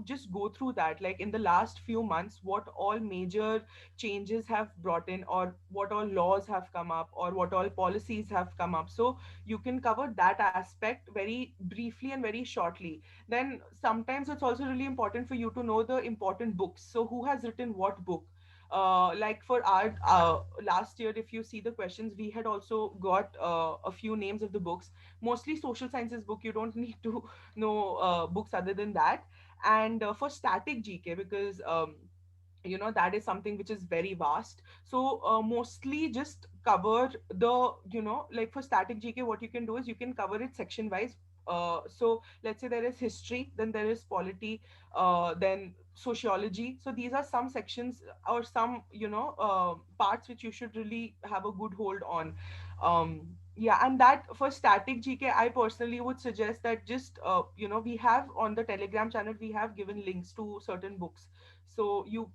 just go through that, like in the last few months, what all major changes have brought in, or what all laws have come up, or what all policies have come up. So you can cover that aspect very briefly and very shortly. Then sometimes it's also really important for you to know the important books, so who has written what book. Like for art, last year, if you see the questions, we had also got a few names of the books, mostly social sciences book. You don't need to know books other than that. And for static GK, because that is something which is very vast. So mostly just cover the, like for static GK, what you can do is you can cover it section wise. So let's say there is history, then there is polity, then sociology. So these are some sections, or some, parts which you should really have a good hold on. Yeah, and that for static GK, I personally would suggest that just we have on the Telegram channel, we have given links to certain books. So you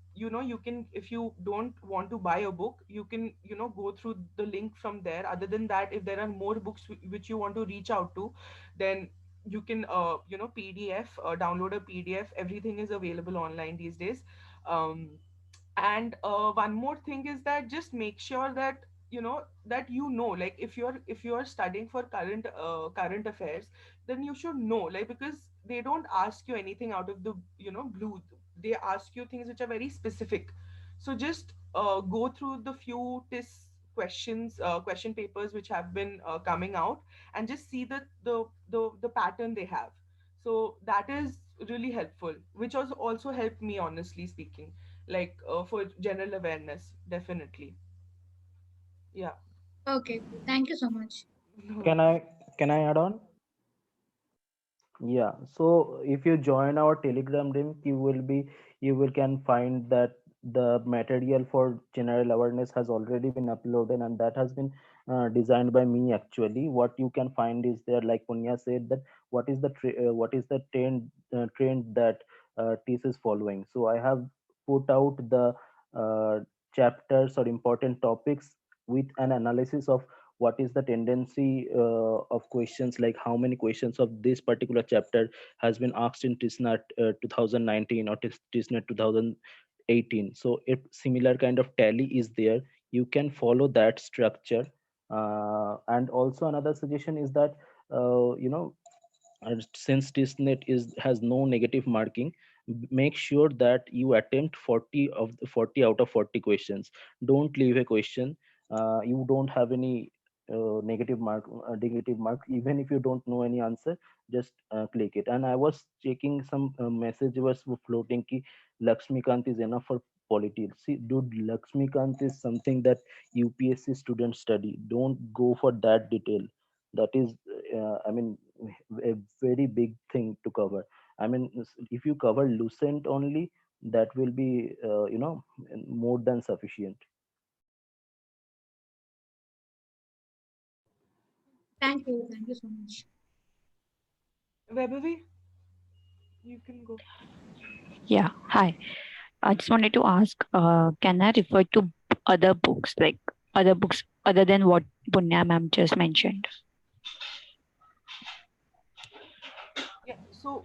can, if you don't want to buy a book, you can go through the link from there. Other than that, if there are more books which you want to reach out to, then you can PDF, download a PDF. Everything is available online these days. And one more thing is that just make sure that like if you're studying for current affairs, then you should know, like, because they don't ask you anything out of the blue. They ask you things which are very specific. So just go through the few question papers which have been coming out, and just see the pattern they have. So that is really helpful, which has also helped me, honestly speaking, like for general awareness, definitely. Yeah. Okay, thank you so much. No Can worries. I add on? Yeah, so if you join our Telegram link, you will can find that the material for general awareness has already been uploaded, and that has been designed by me actually. What you can find is there, like Punya said, that what is the trend that TIS is following. So I have put out the uh, chapters or important topics with an analysis of what is the tendency of questions, like how many questions of this particular chapter has been asked in TISNET 2019 or TISNET 2018. So if similar kind of tally is there, you can follow that structure. And also another suggestion is that since TISNET has no negative marking, make sure that you attempt 40 out of 40 questions. Don't leave a question. You don't have any negative mark. Even if you don't know any answer, just click it. And I was checking some message was floating ki Lakshmikant is enough for polity. See, dude, Lakshmikant is something that UPSC students study. Don't go for that detail. That is I mean, a very big thing to cover. I mean, if you cover Lucent only, that will be more than sufficient. Thank you so much. Webavi, you can go. Yeah, hi. I just wanted to ask, can I refer to other books, like other books other than what Punya ma'am just mentioned? Yeah, so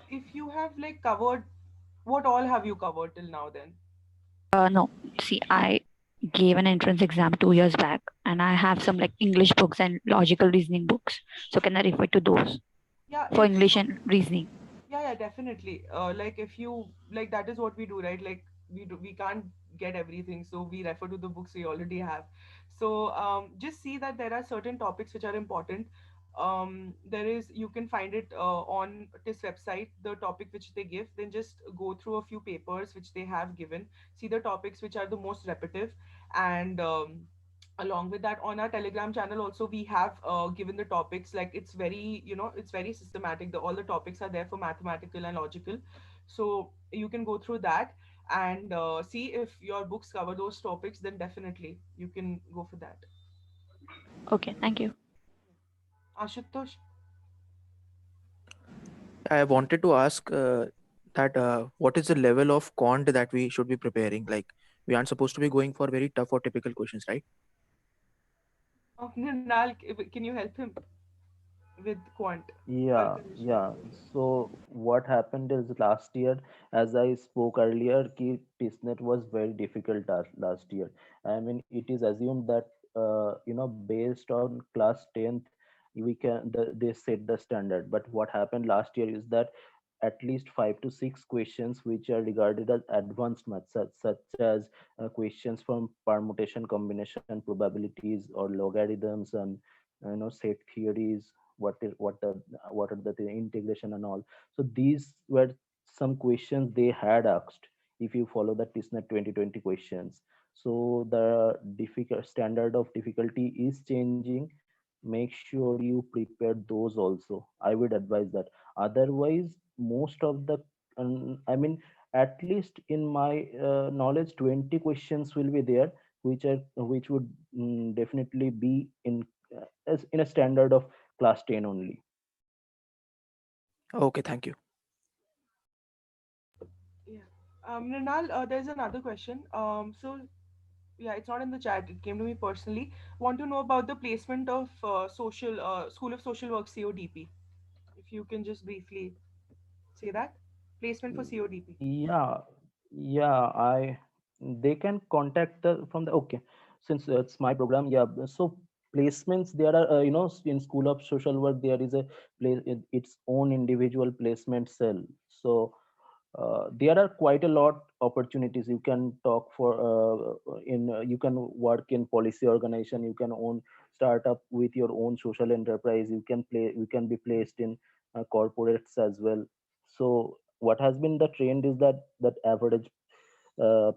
if you have like covered, what all have you covered till now then? No, see, I gave an entrance exam 2 years back, and I have some like English books and logical reasoning books. So can I refer to those? Yeah, for if English and reasoning? yeah, definitely. Like if you like, that is what we do, right? Like we can't get everything, so we refer to the books we already have. So just see that there are certain topics which are important. There is, you can find it on this website, the topic which they give. Then just go through a few papers which they have given. See the topics which are the most repetitive, and along with that, on our Telegram channel also we have given the topics. Like it's very, it's very systematic. All the topics are there for mathematical and logical, so you can go through that and see if your books cover those topics. Then definitely you can go for that. Okay, thank you. Ashutosh. I wanted to ask that what is the level of quant that we should be preparing? Like, we aren't supposed to be going for very tough or typical questions, right? Nirnal, can you help him with quant or Yeah, Karishma? yeah. So what happened is last year, as I spoke earlier, ki TISNET was very difficult last year. I mean, it is assumed that based on class 10th, they set the standard. But what happened last year is that at least 5 to 6 questions which are regarded as advanced maths, such as questions from permutation, combination, probabilities, or logarithms, and set theories, what is what are the integration and all. So these were some questions they had asked if you follow the TISNET 2020 questions. So the difficult standard of difficulty is changing. Make sure you prepare those also. I would advise that. Otherwise, most of the I mean, at least in my knowledge, 20 questions will be there, which would definitely be in as in a standard of class 10 only. Okay, thank you. Yeah. Nirnal, there's another question. So yeah, it's not in the chat. It came to me personally. Want to know about the placement of social School of Social Work CODP. If you can just briefly say that placement for CODP. Yeah, yeah, I they can contact the from the okay, since it's my program. Yeah, so placements there are in School of Social Work there is a place its own individual placement cell. So there are quite a lot opportunities. You can talk for in you can work in policy organization. You can own startup with your own social enterprise. You can be placed in corporates as well. So what has been the trend is that average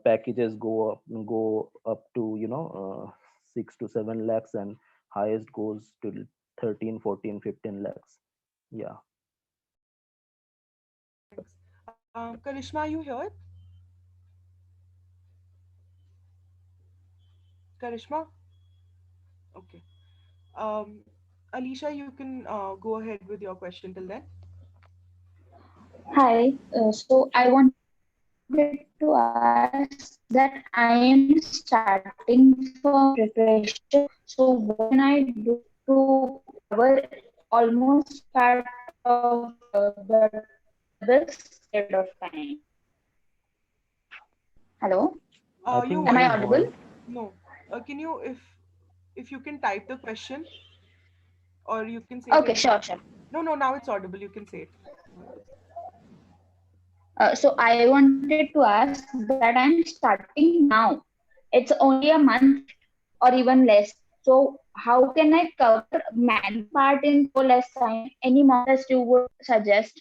packages go up to 6 to 7 lakhs, and highest goes to 13, 14, 15 lakhs. Yeah. Thanks. Karishma, are you here? Karishma? Okay. Um, Alicia, you can go ahead with your question till then. Hi, so I wanted to ask that I am starting for preparation. So what can I do to cover almost part of the syllabus in a short period of time? Hello, I Your am think I voice your is audible? voice. no. Can you, if you can type the question, or you can say it Okay, in sure, chat. sure. No, no, now it's audible. You can say it. So I wanted to ask that I'm starting now. It's only a month or even less. So how can I cover math part in so less time? Any mock test you would suggest?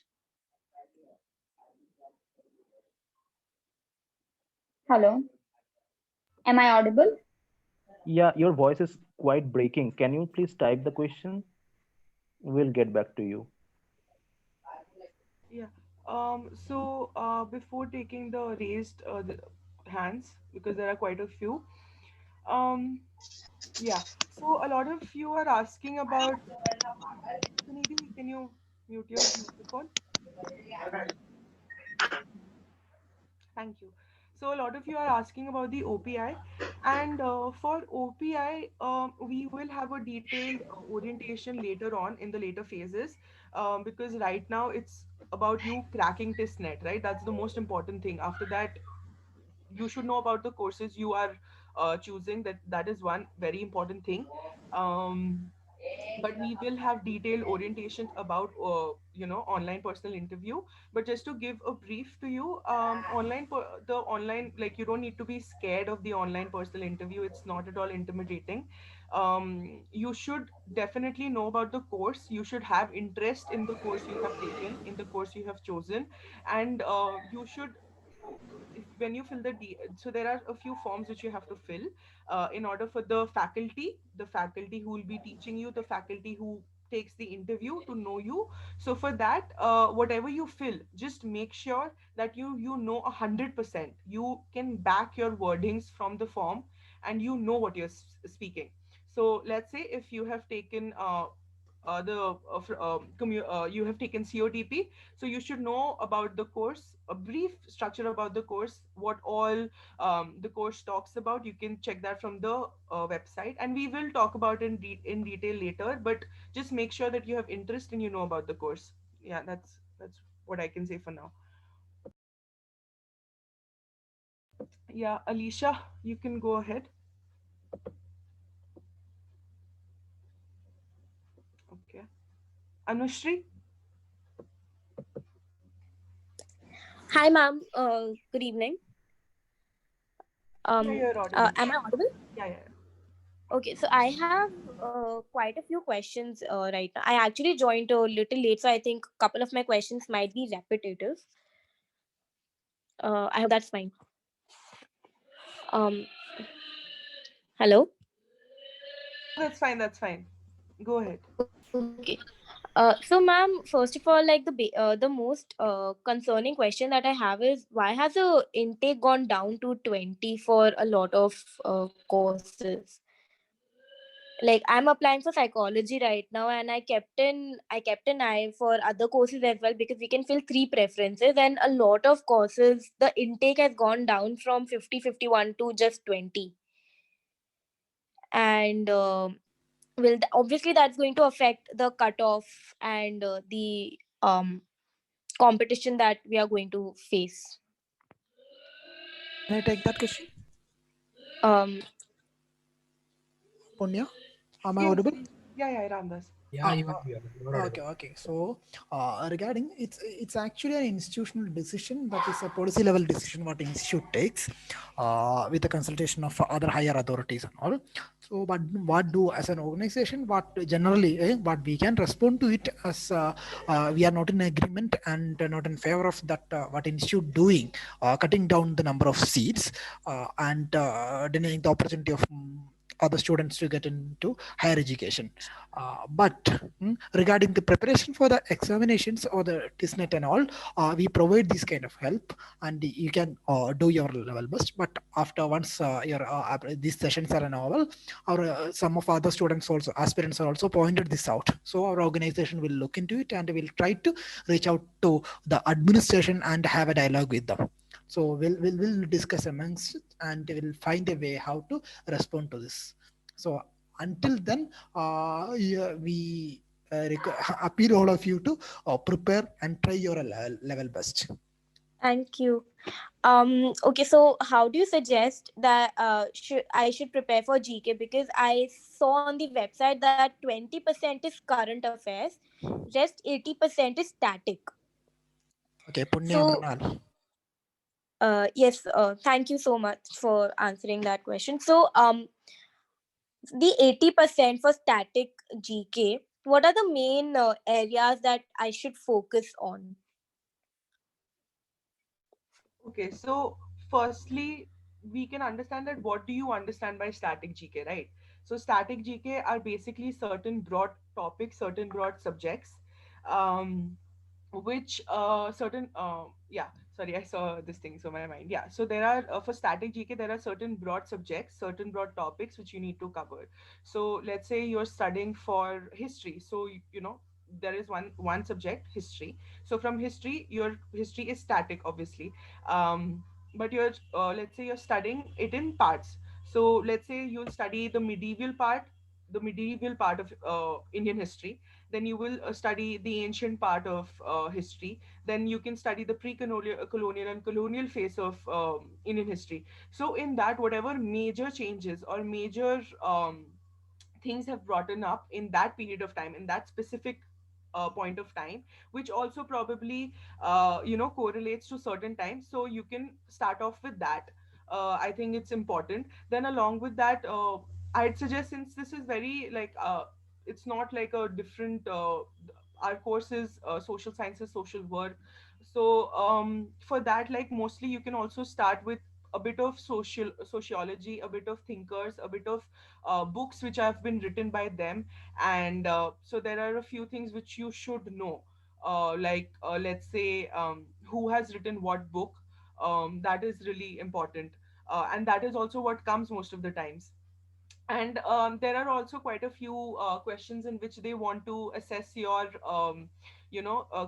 Hello, am I audible? Yeah, your voice is quite breaking. Can you please type the question? We'll get back to you. Yeah. So before taking the raised hands, because there are quite a few. Um, yeah. So a lot of you are asking about. Sunidhi, can you mute your microphone? Thank you. So a lot of you are asking about the OPI, and for OPI, we will have a detailed orientation later on in the later phases, because right now it's about you cracking TISNET, right? That's the most important thing. After that, you should know about the courses you are choosing. That is one very important thing. But we will have detailed orientation about online personal interview. But just to give a brief to you, the online, like, you don't need to be scared of the online personal interview. It's not at all intimidating. You should definitely know about the course. You should have interest in the course you have taken, in the course you have chosen. And you should, when you fill so there are a few forms which you have to fill in order for the faculty who will be teaching you, the faculty who takes the interview, to know you. So for that, whatever you fill, just make sure that you know 100%, you can back your wordings from the form, and you know what you're speaking. So let's say if you have taken you have taken COTP, so you should know about the course, a brief structure about the course, what all the course talks about. You can check that from the website, and we will talk about in detail later. But just make sure that you have interest and you know about the course. Yeah, that's what I can say for now. Yeah, Alicia, you can go ahead. Okay. Anushri? Hi, ma'am. Good evening. Yeah, you're audible. Am I audible? Yeah. Okay, so I have quite a few questions right now. I actually joined a little late, so I think a couple of my questions might be repetitive. I hope that's fine. Um, Hello. That's fine. Go ahead. Okay. So, ma'am, first of all, like the most concerning question that I have is, why has the intake gone down to 20 for a lot of courses? Like, I'm applying for psychology right now, and I kept an eye for other courses as well, because we can fill three preferences, and a lot of courses the intake has gone down from 50-51 to just 20. And obviously that's going to affect the cutoff and the competition that we are going to face. Can I take that question? um Punya, am I Yes, audible? please. Yeah, Ramdas. Yeah, you are here. You are Okay, audible. okay. So regarding it's actually an institutional decision, that is a policy level decision what institute takes with the consultation of other higher authorities and all. So, but what do as an organization? What generally, what we can respond to it as we are not in agreement and not in favor of that. What institute doing, cutting down the number of seats and denying the opportunity of other students to get into higher education. But regarding the preparation for the examinations or the TISNET and all, we provide this kind of help, and you can do your level best. But after once these sessions are over, our some of other students also, aspirants are also pointed this out. So our organization will look into it and will try to reach out to the administration and have a dialogue with them. So we'll discuss amongst it, and we'll find a way how to respond to this. So until then, yeah, we appeal all of you to prepare and try your level best. Thank you. Okay, so how do you suggest that I should prepare for GK? Because I saw on the website that 20% is current affairs, rest 80% is static. Okay, Punya So Mrinal. yes, thank you so much for answering that question. So the 80% for static GK, what are the main areas that I should focus on? Okay, so firstly, we can understand that what do you understand by static GK, right? So static GK are basically certain broad topics, certain broad subjects, um, which certain yeah, sorry, I saw this thing, so my mind. Yeah, so there are for static GK there are certain broad subjects, certain broad topics which you need to cover. So let's say you're studying for history, so there is one subject, history. So from history, your history is static, obviously. But you're let's say you're studying it in parts. So let's say you'll study the medieval part of Indian history. Then you will study the ancient part of history. Then you can study the pre-colonial colonial and colonial phase of Indian history. So in that, whatever major changes or major things have brought up in that period of time, in that specific point of time, which also probably correlates to certain times, so you can start off with that. I think it's important. Then along with that, I'd suggest, since this is very like it's not like a different our course is social sciences, social work. So for that, like mostly you can also start with a bit of sociology, a bit of thinkers, a bit of books which have been written by them. And so there are a few things which you should know, like let's say who has written what book. That is really important, and that is also what comes most of the times. And there are also quite a few questions in which they want to assess your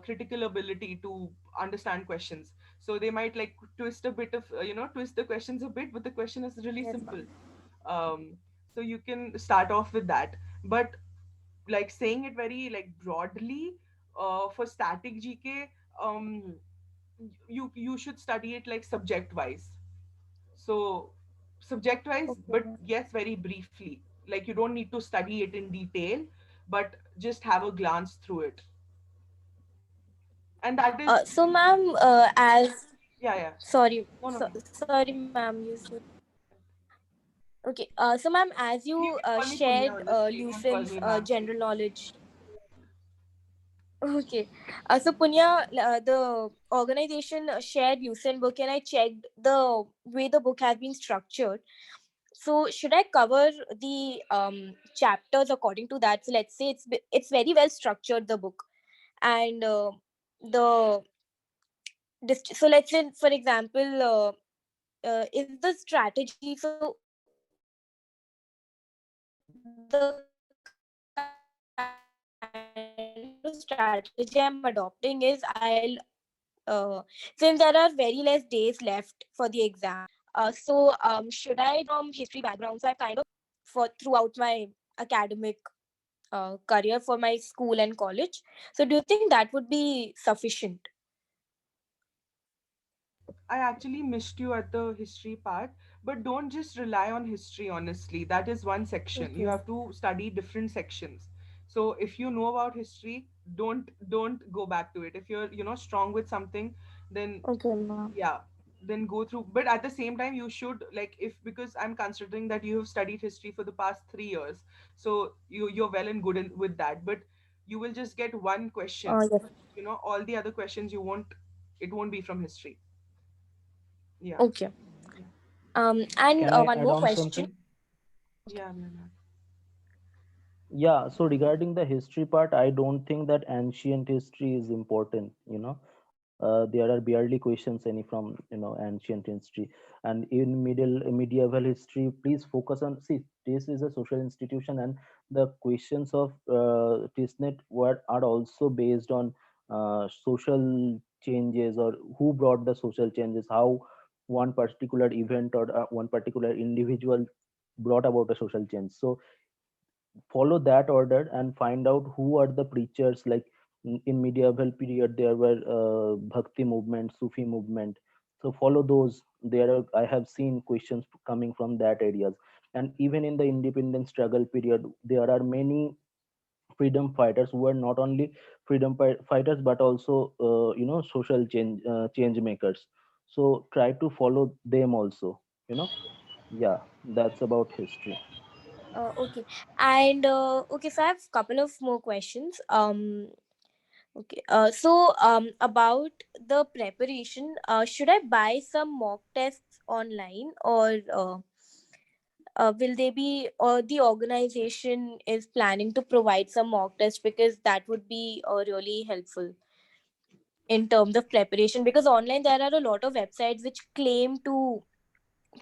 critical ability to understand questions. So they might like twist a bit of twist the questions a bit, but the question is really Yes, simple. ma'am. So you can start off with that. But like saying it very like broadly, for static GK, um you should study it like subject wise. So subject wise, Okay, but ma'am. yes, very briefly. Like you don't need to study it in detail, but just have a glance through it. And that is, So, ma'am, as yeah, yeah. sorry, No, no, sorry, ma'am, you said. Okay. So, ma'am, as you you can call me Punya, shared honestly. Don't call Lucen's me ma'am, please. general knowledge. Okay. So, Punya, the organization shared Lucen book, and I checked the way the book has been structured. So, should I cover the chapters according to that? So, let's say it's very well structured, the book, and the so let's say, for example, is the strategy, so the kind of strategy I'm adopting is since there are very less days left for the exam, should I from history background? So I've kind of for throughout my academic career for my school and college. So do you think that would be sufficient? I actually missed you at the history part, but don't just rely on history, honestly. That is one section. You Okay. have to study different sections. So if you know about history, don't go back to it. If you're, strong with something, then Okay, ma'am. yeah, then go through. But at the same time, you should like, if because I'm considering that you have studied history for the past 3 years, so you're well and good with that. But you will just get one question. Yes. All the other questions you won't. It won't be from history. Yeah. Okay. And Can I one add more on question. something? Yeah, Mehmet. Yeah, so regarding the history part, I don't think that ancient history is important, there are barely questions any from ancient history. And in medieval history, please focus on, see, this is a social institution, and the questions of TISNET are also based on social changes, or who brought the social changes, how one particular event or one particular individual brought about a social change. So follow that order and find out who are the preachers. Like in medieval period there were bhakti movement, Sufi movement. So follow those. There are, I have seen questions coming from that areas. And even in the independence struggle period, there are many freedom fighters who are not only fighters but also social change makers. So try to follow them also, you know yeah, that's about history. Okay. And okay, so I have a couple of more questions. Okay. About the preparation, should I buy some mock tests online, or will they be, or the organization is planning to provide some mock tests, because that would be really helpful in terms of preparation, because online there are a lot of websites which claim to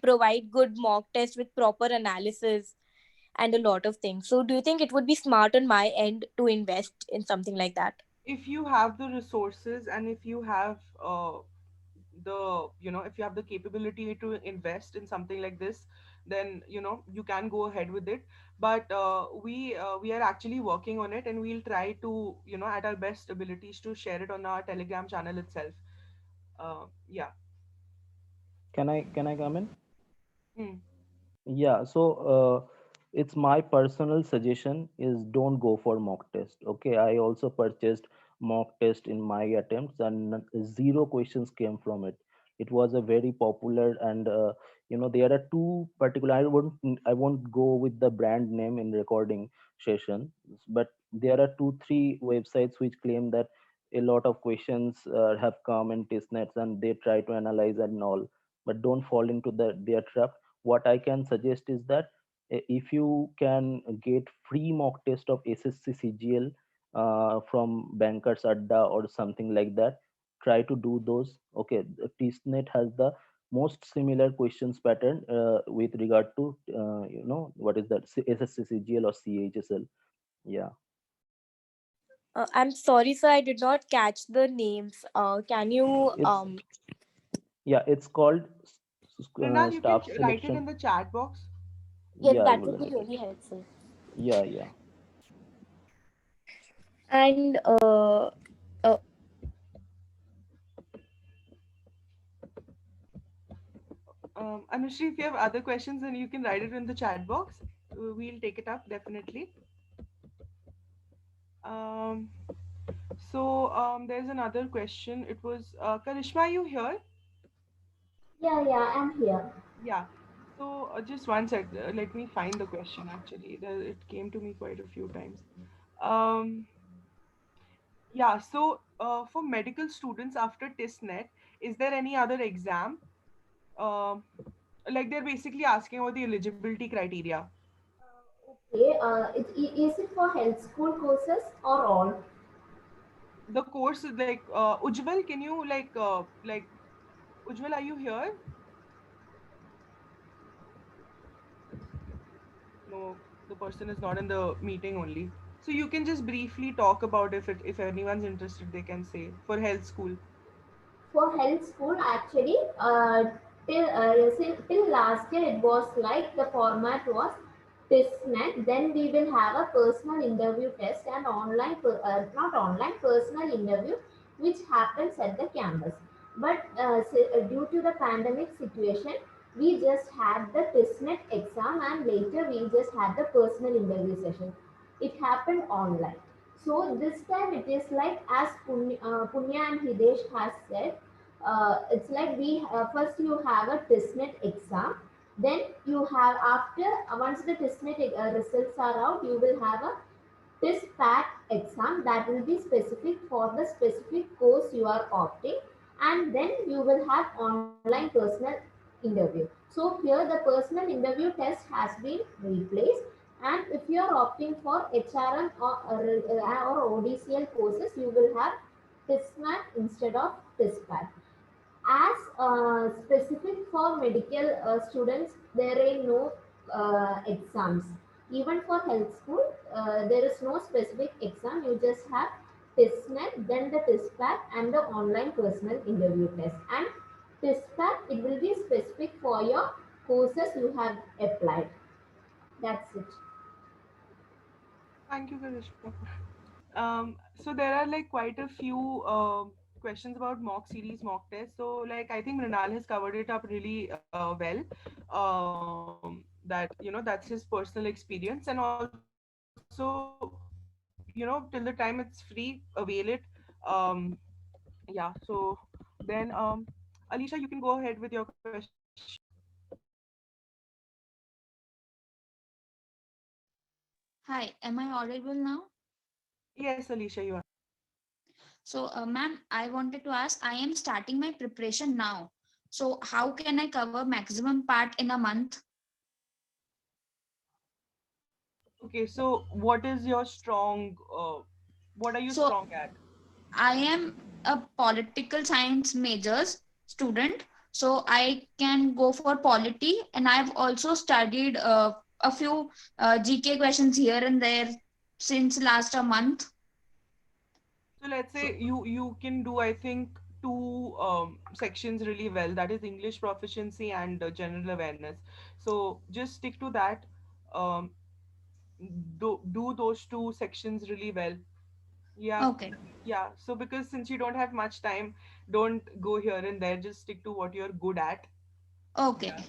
provide good mock tests with proper analysis and a lot of things. So do you think it would be smart on my end to invest in something like that? If you have the resources, and if you have if you have the capability to invest in something like this, then you can go ahead with it. But we are actually working on it, and we'll try to at our best abilities to share it on our Telegram channel itself. Yeah. Can I come in? Hmm. Yeah, so it's my personal suggestion is don't go for mock test. Okay, I also purchased mock test in my attempts and zero questions came from it. It was a very popular and there are two particular, I won't go with the brand name in recording session, but there are 2 3 websites which claim that a lot of questions have come in testnets and they try to analyze and all, but don't fall into their trap. What I can suggest is that if you can get free mock test of SSC CGL from Bankers Adda or something like that, try to do those. Okay, the TSNet has the most similar questions pattern with regard to what is that, SSC CGL or CHSL. Yeah, I'm sorry, sir, I did not catch the names. Can you it's it's called Mrinal, you can staff write it selection. in the chat box. Yes, Yeah, I that will would be write it. really helpful. Yeah. And Anushri, if you have other questions, then you can write it in the chat box. We'll take it up definitely. Um, there's another question. It was Karishma, you here? Yeah, I'm here. Yeah. So just one sec. Let me find the question. Actually, it came to me quite a few times. Um, yeah. So for medical students after TISNET, is there any other exam? Um like they're basically asking about the eligibility criteria. Okay, is it for health school courses or all? The course is like Ujjwal, can you like Ujjwal, are you here? No, the person is not in the meeting only. So you can just briefly talk about if anyone's interested, they can say for health school. For health school, actually, till last year, it was like the format was testnet. Then we will have a personal interview test and not online, personal interview, which happens at the campus. But due to the pandemic situation, we just had the testnet exam and later we just had the personal interview session. It happened online. So this time it is like as Punya and Hidesh has said, it's like we first you have a testnet exam, then you have after once the testnet results are out, you will have a test pack exam that will be specific for the specific course you are opting, and then you will have online personal interview. So here the personal interview test has been replaced, and if you are opting for HRM or ODCL courses, you will have TISMAT instead of TISPAT. As specific for medical students, there are no exams. Even for health school, there is no specific exam. You just have TISNET, then the TISPAT, and the online personal interview test. And TISPAT, it will be specific for your courses you have applied. That's it. Thank you, Karishma. So there are like quite a few questions about mock series, mock tests. So like I think Mrinal has covered it up really well. That that's his personal experience, and also till the time it's free, avail it. Um, yeah. So then, Alicia, you can go ahead with your question. Hi, am I audible now? Yes, Alicia, you are. So, ma'am, I wanted to ask, I am starting my preparation now. So, how can I cover maximum part in a month? Okay, so what is your strong? What are you So, strong at? I am a political science majors student. So, I can go for polity, and I've also studied a few GK questions here and there since last a month. So let's So, say you can do, I think, two sections really well. That is English proficiency and general awareness. So just stick to that. Um, do those two sections really well. Yeah, okay, yeah. So because since you don't have much time, don't go here and there. Just stick to what you're good at. okay. Yeah.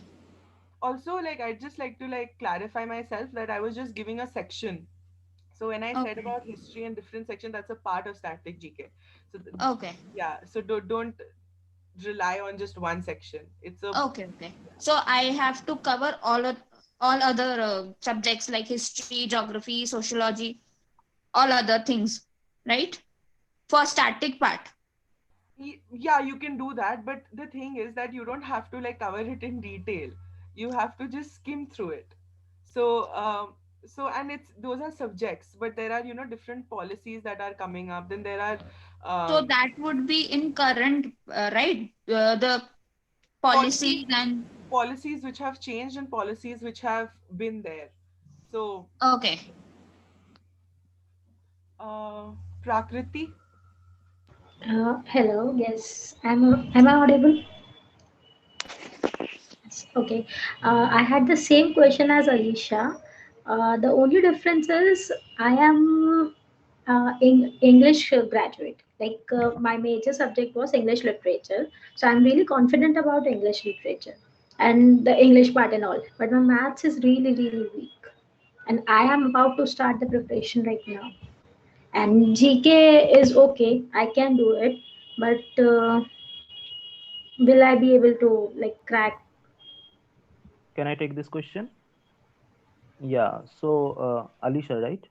Also, like, I'd just like to like clarify myself that I was just giving a section. So when I said Okay. about history and different section, that's a part of static GK. So Okay. yeah, so don't rely on just one section. It's a Okay. Okay. So I have to cover all other subjects like history, geography, sociology, all other things, right? For static part. yeah, you can do that, but the thing is that you don't have to like cover it in detail. You have to just skim through it. So and it's those are subjects, but there are different policies that are coming up. Then there are So um, that would be in current, right? The policies policies and policies which have changed and policies which have been there. So okay. uh, Prakriti. Hello, yes, am I audible? Yes, okay. I had the same question as Alicia. The only difference is I am English graduate. Like my major subject was English literature, so I'm really confident about English literature and the English part and all. But my maths is really really weak, and I am about to start the preparation right now. And GK is okay, I can do it, but will I be able to like crack? Can I take this question? Yeah. So, Alisha, right?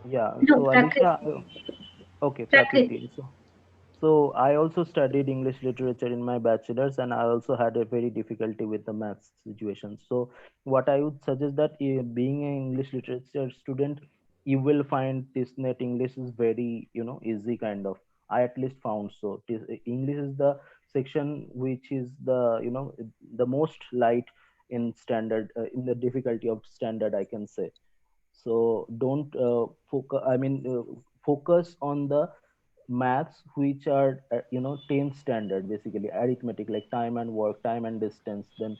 Yeah. No, So, Prakriti. Alisha, okay, Prakriti. Prakriti. So I also studied English literature in my bachelor's, and I also had a very difficulty with the maths situation. So what I would suggest that being an English literature student, you will find this net English is very, easy kind of. I at least found so. English is the section which is the, the most light in standard, in the difficulty of standard, I can say. So don't focus. I mean, focus on the maths which are 10th standard, basically arithmetic, like time and work, time and distance, then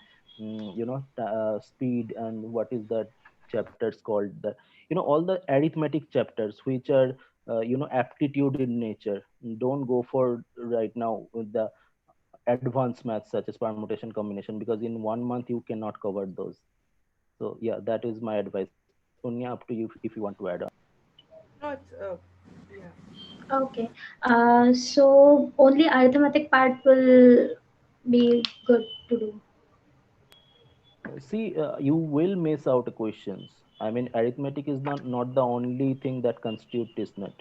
speed, and what is that chapters called, the all the arithmetic chapters which are aptitude in nature. Don't go for right now with the advanced maths such as permutation combination, because in 1 month you cannot cover those. So yeah, that is my advice. Punya, up to you if you want to add on. No, it's yeah. Okay. So only arithmetic part will be good to do. See, you will miss out questions. I mean, arithmetic is not the only thing that constitute this net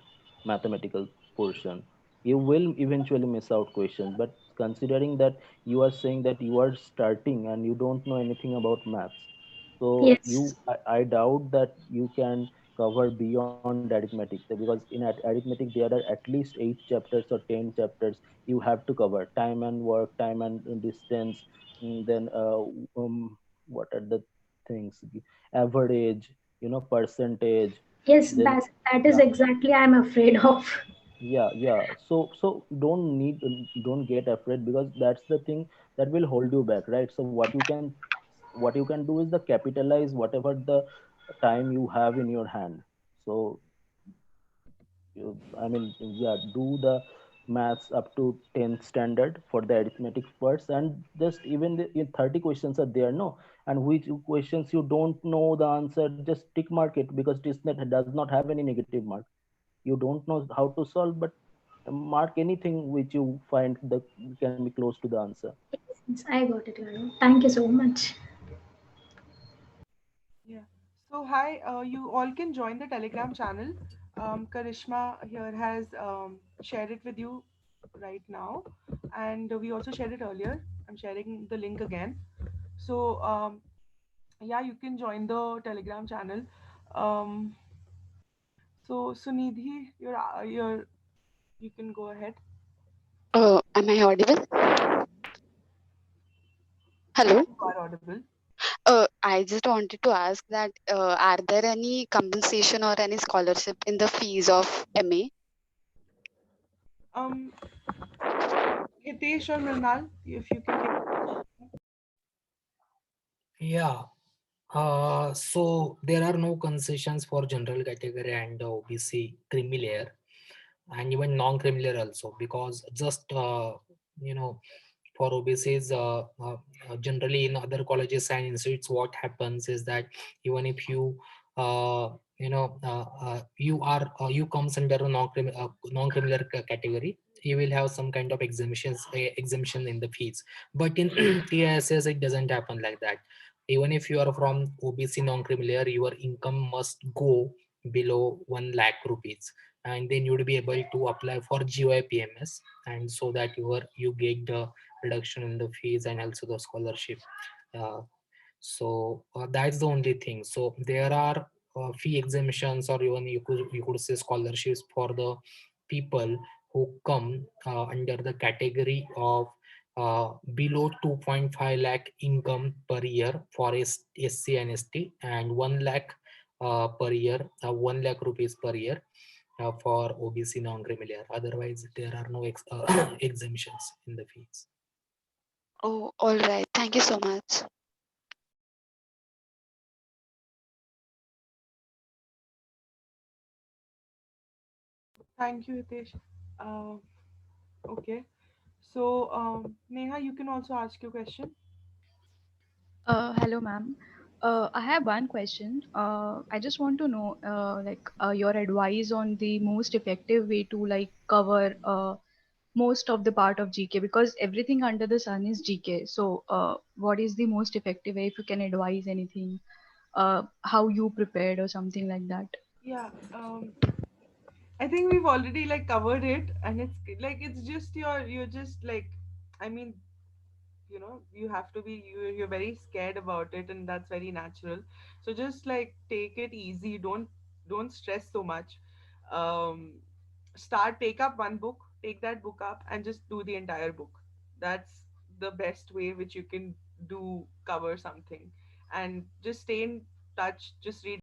mathematical portion. You will eventually miss out questions, but considering that you are saying that you are starting and you don't know anything about maths, so Yes. I doubt that you can cover beyond arithmetic, because in arithmetic there are at least 8 chapters or 10 chapters you have to cover: time and work, time and distance, then what are the things, average, percentage, Yes, then that is yeah, exactly I'm afraid of. yeah. So don't get afraid, because that's the thing that will hold you back, right? So what you can do is the capitalize whatever the time you have in your hand. So I mean, yeah, do the maths up to 10th standard for the arithmetic parts, and just even in 30 questions are there, no, and which questions you don't know the answer, just tick mark it, because TISNET does not have any negative mark. You don't know how to solve, but mark anything which you find that can be close to the answer. Yes, I got it, Gaurav. Thank you so much. Yeah. So hi, you all can join the Telegram channel. Karishma here has shared it with you right now, and we also shared it earlier. I'm sharing the link again. So yeah, you can join the Telegram channel. Um, so Sunidhi, you can go ahead. Am I audible? Yeah, Hello. you are audible. I just wanted to ask that are there any compensation or any scholarship in the fees of MA? Um, Hitesh or Mrinal, if you can take. Yeah. So there are no concessions for general category and OBC creamy layer, and even non-creamy layer also, because just you know for OBCs, generally in other colleges and institutes, what happens is that even if you you comes under a non-criminal category, you will have some kind of exemption in the fees. But in TISS, it doesn't happen like that. Even if you are from OBC non-criminal, your income must go below 1 lakh rupees, and then you would be able to apply for GOI PMS, and so that you get the reduction in the fees and also the scholarship. That's the only thing. So there are fee exemptions, or even you could say scholarships for the people who come under the category of below 2.5 lakh income per year for SC and ST, and 1 lakh per year, 1 lakh rupees per year for OBC non-criminal. Otherwise, there are no exemptions in the fees. Oh, all right. Thank you so much. Thank you, Hitesh. Uh, okay. So, Neha, you can also ask your question. Hello, ma'am. I have one question. I just want to know, your advice on the most effective way to like cover most of the part of GK, because everything under the sun is GK. So, what is the most effective way? If you can advise anything, how you prepared or something like that. Yeah. I think we've already like covered it, and it's just you're just like, I mean, you have to be you're very scared about it, and that's very natural. So just like take it easy, don't stress so much. um Start, take up one book, take that book up and just do the entire book. That's the best way which you can do cover something. And just stay in touch, just read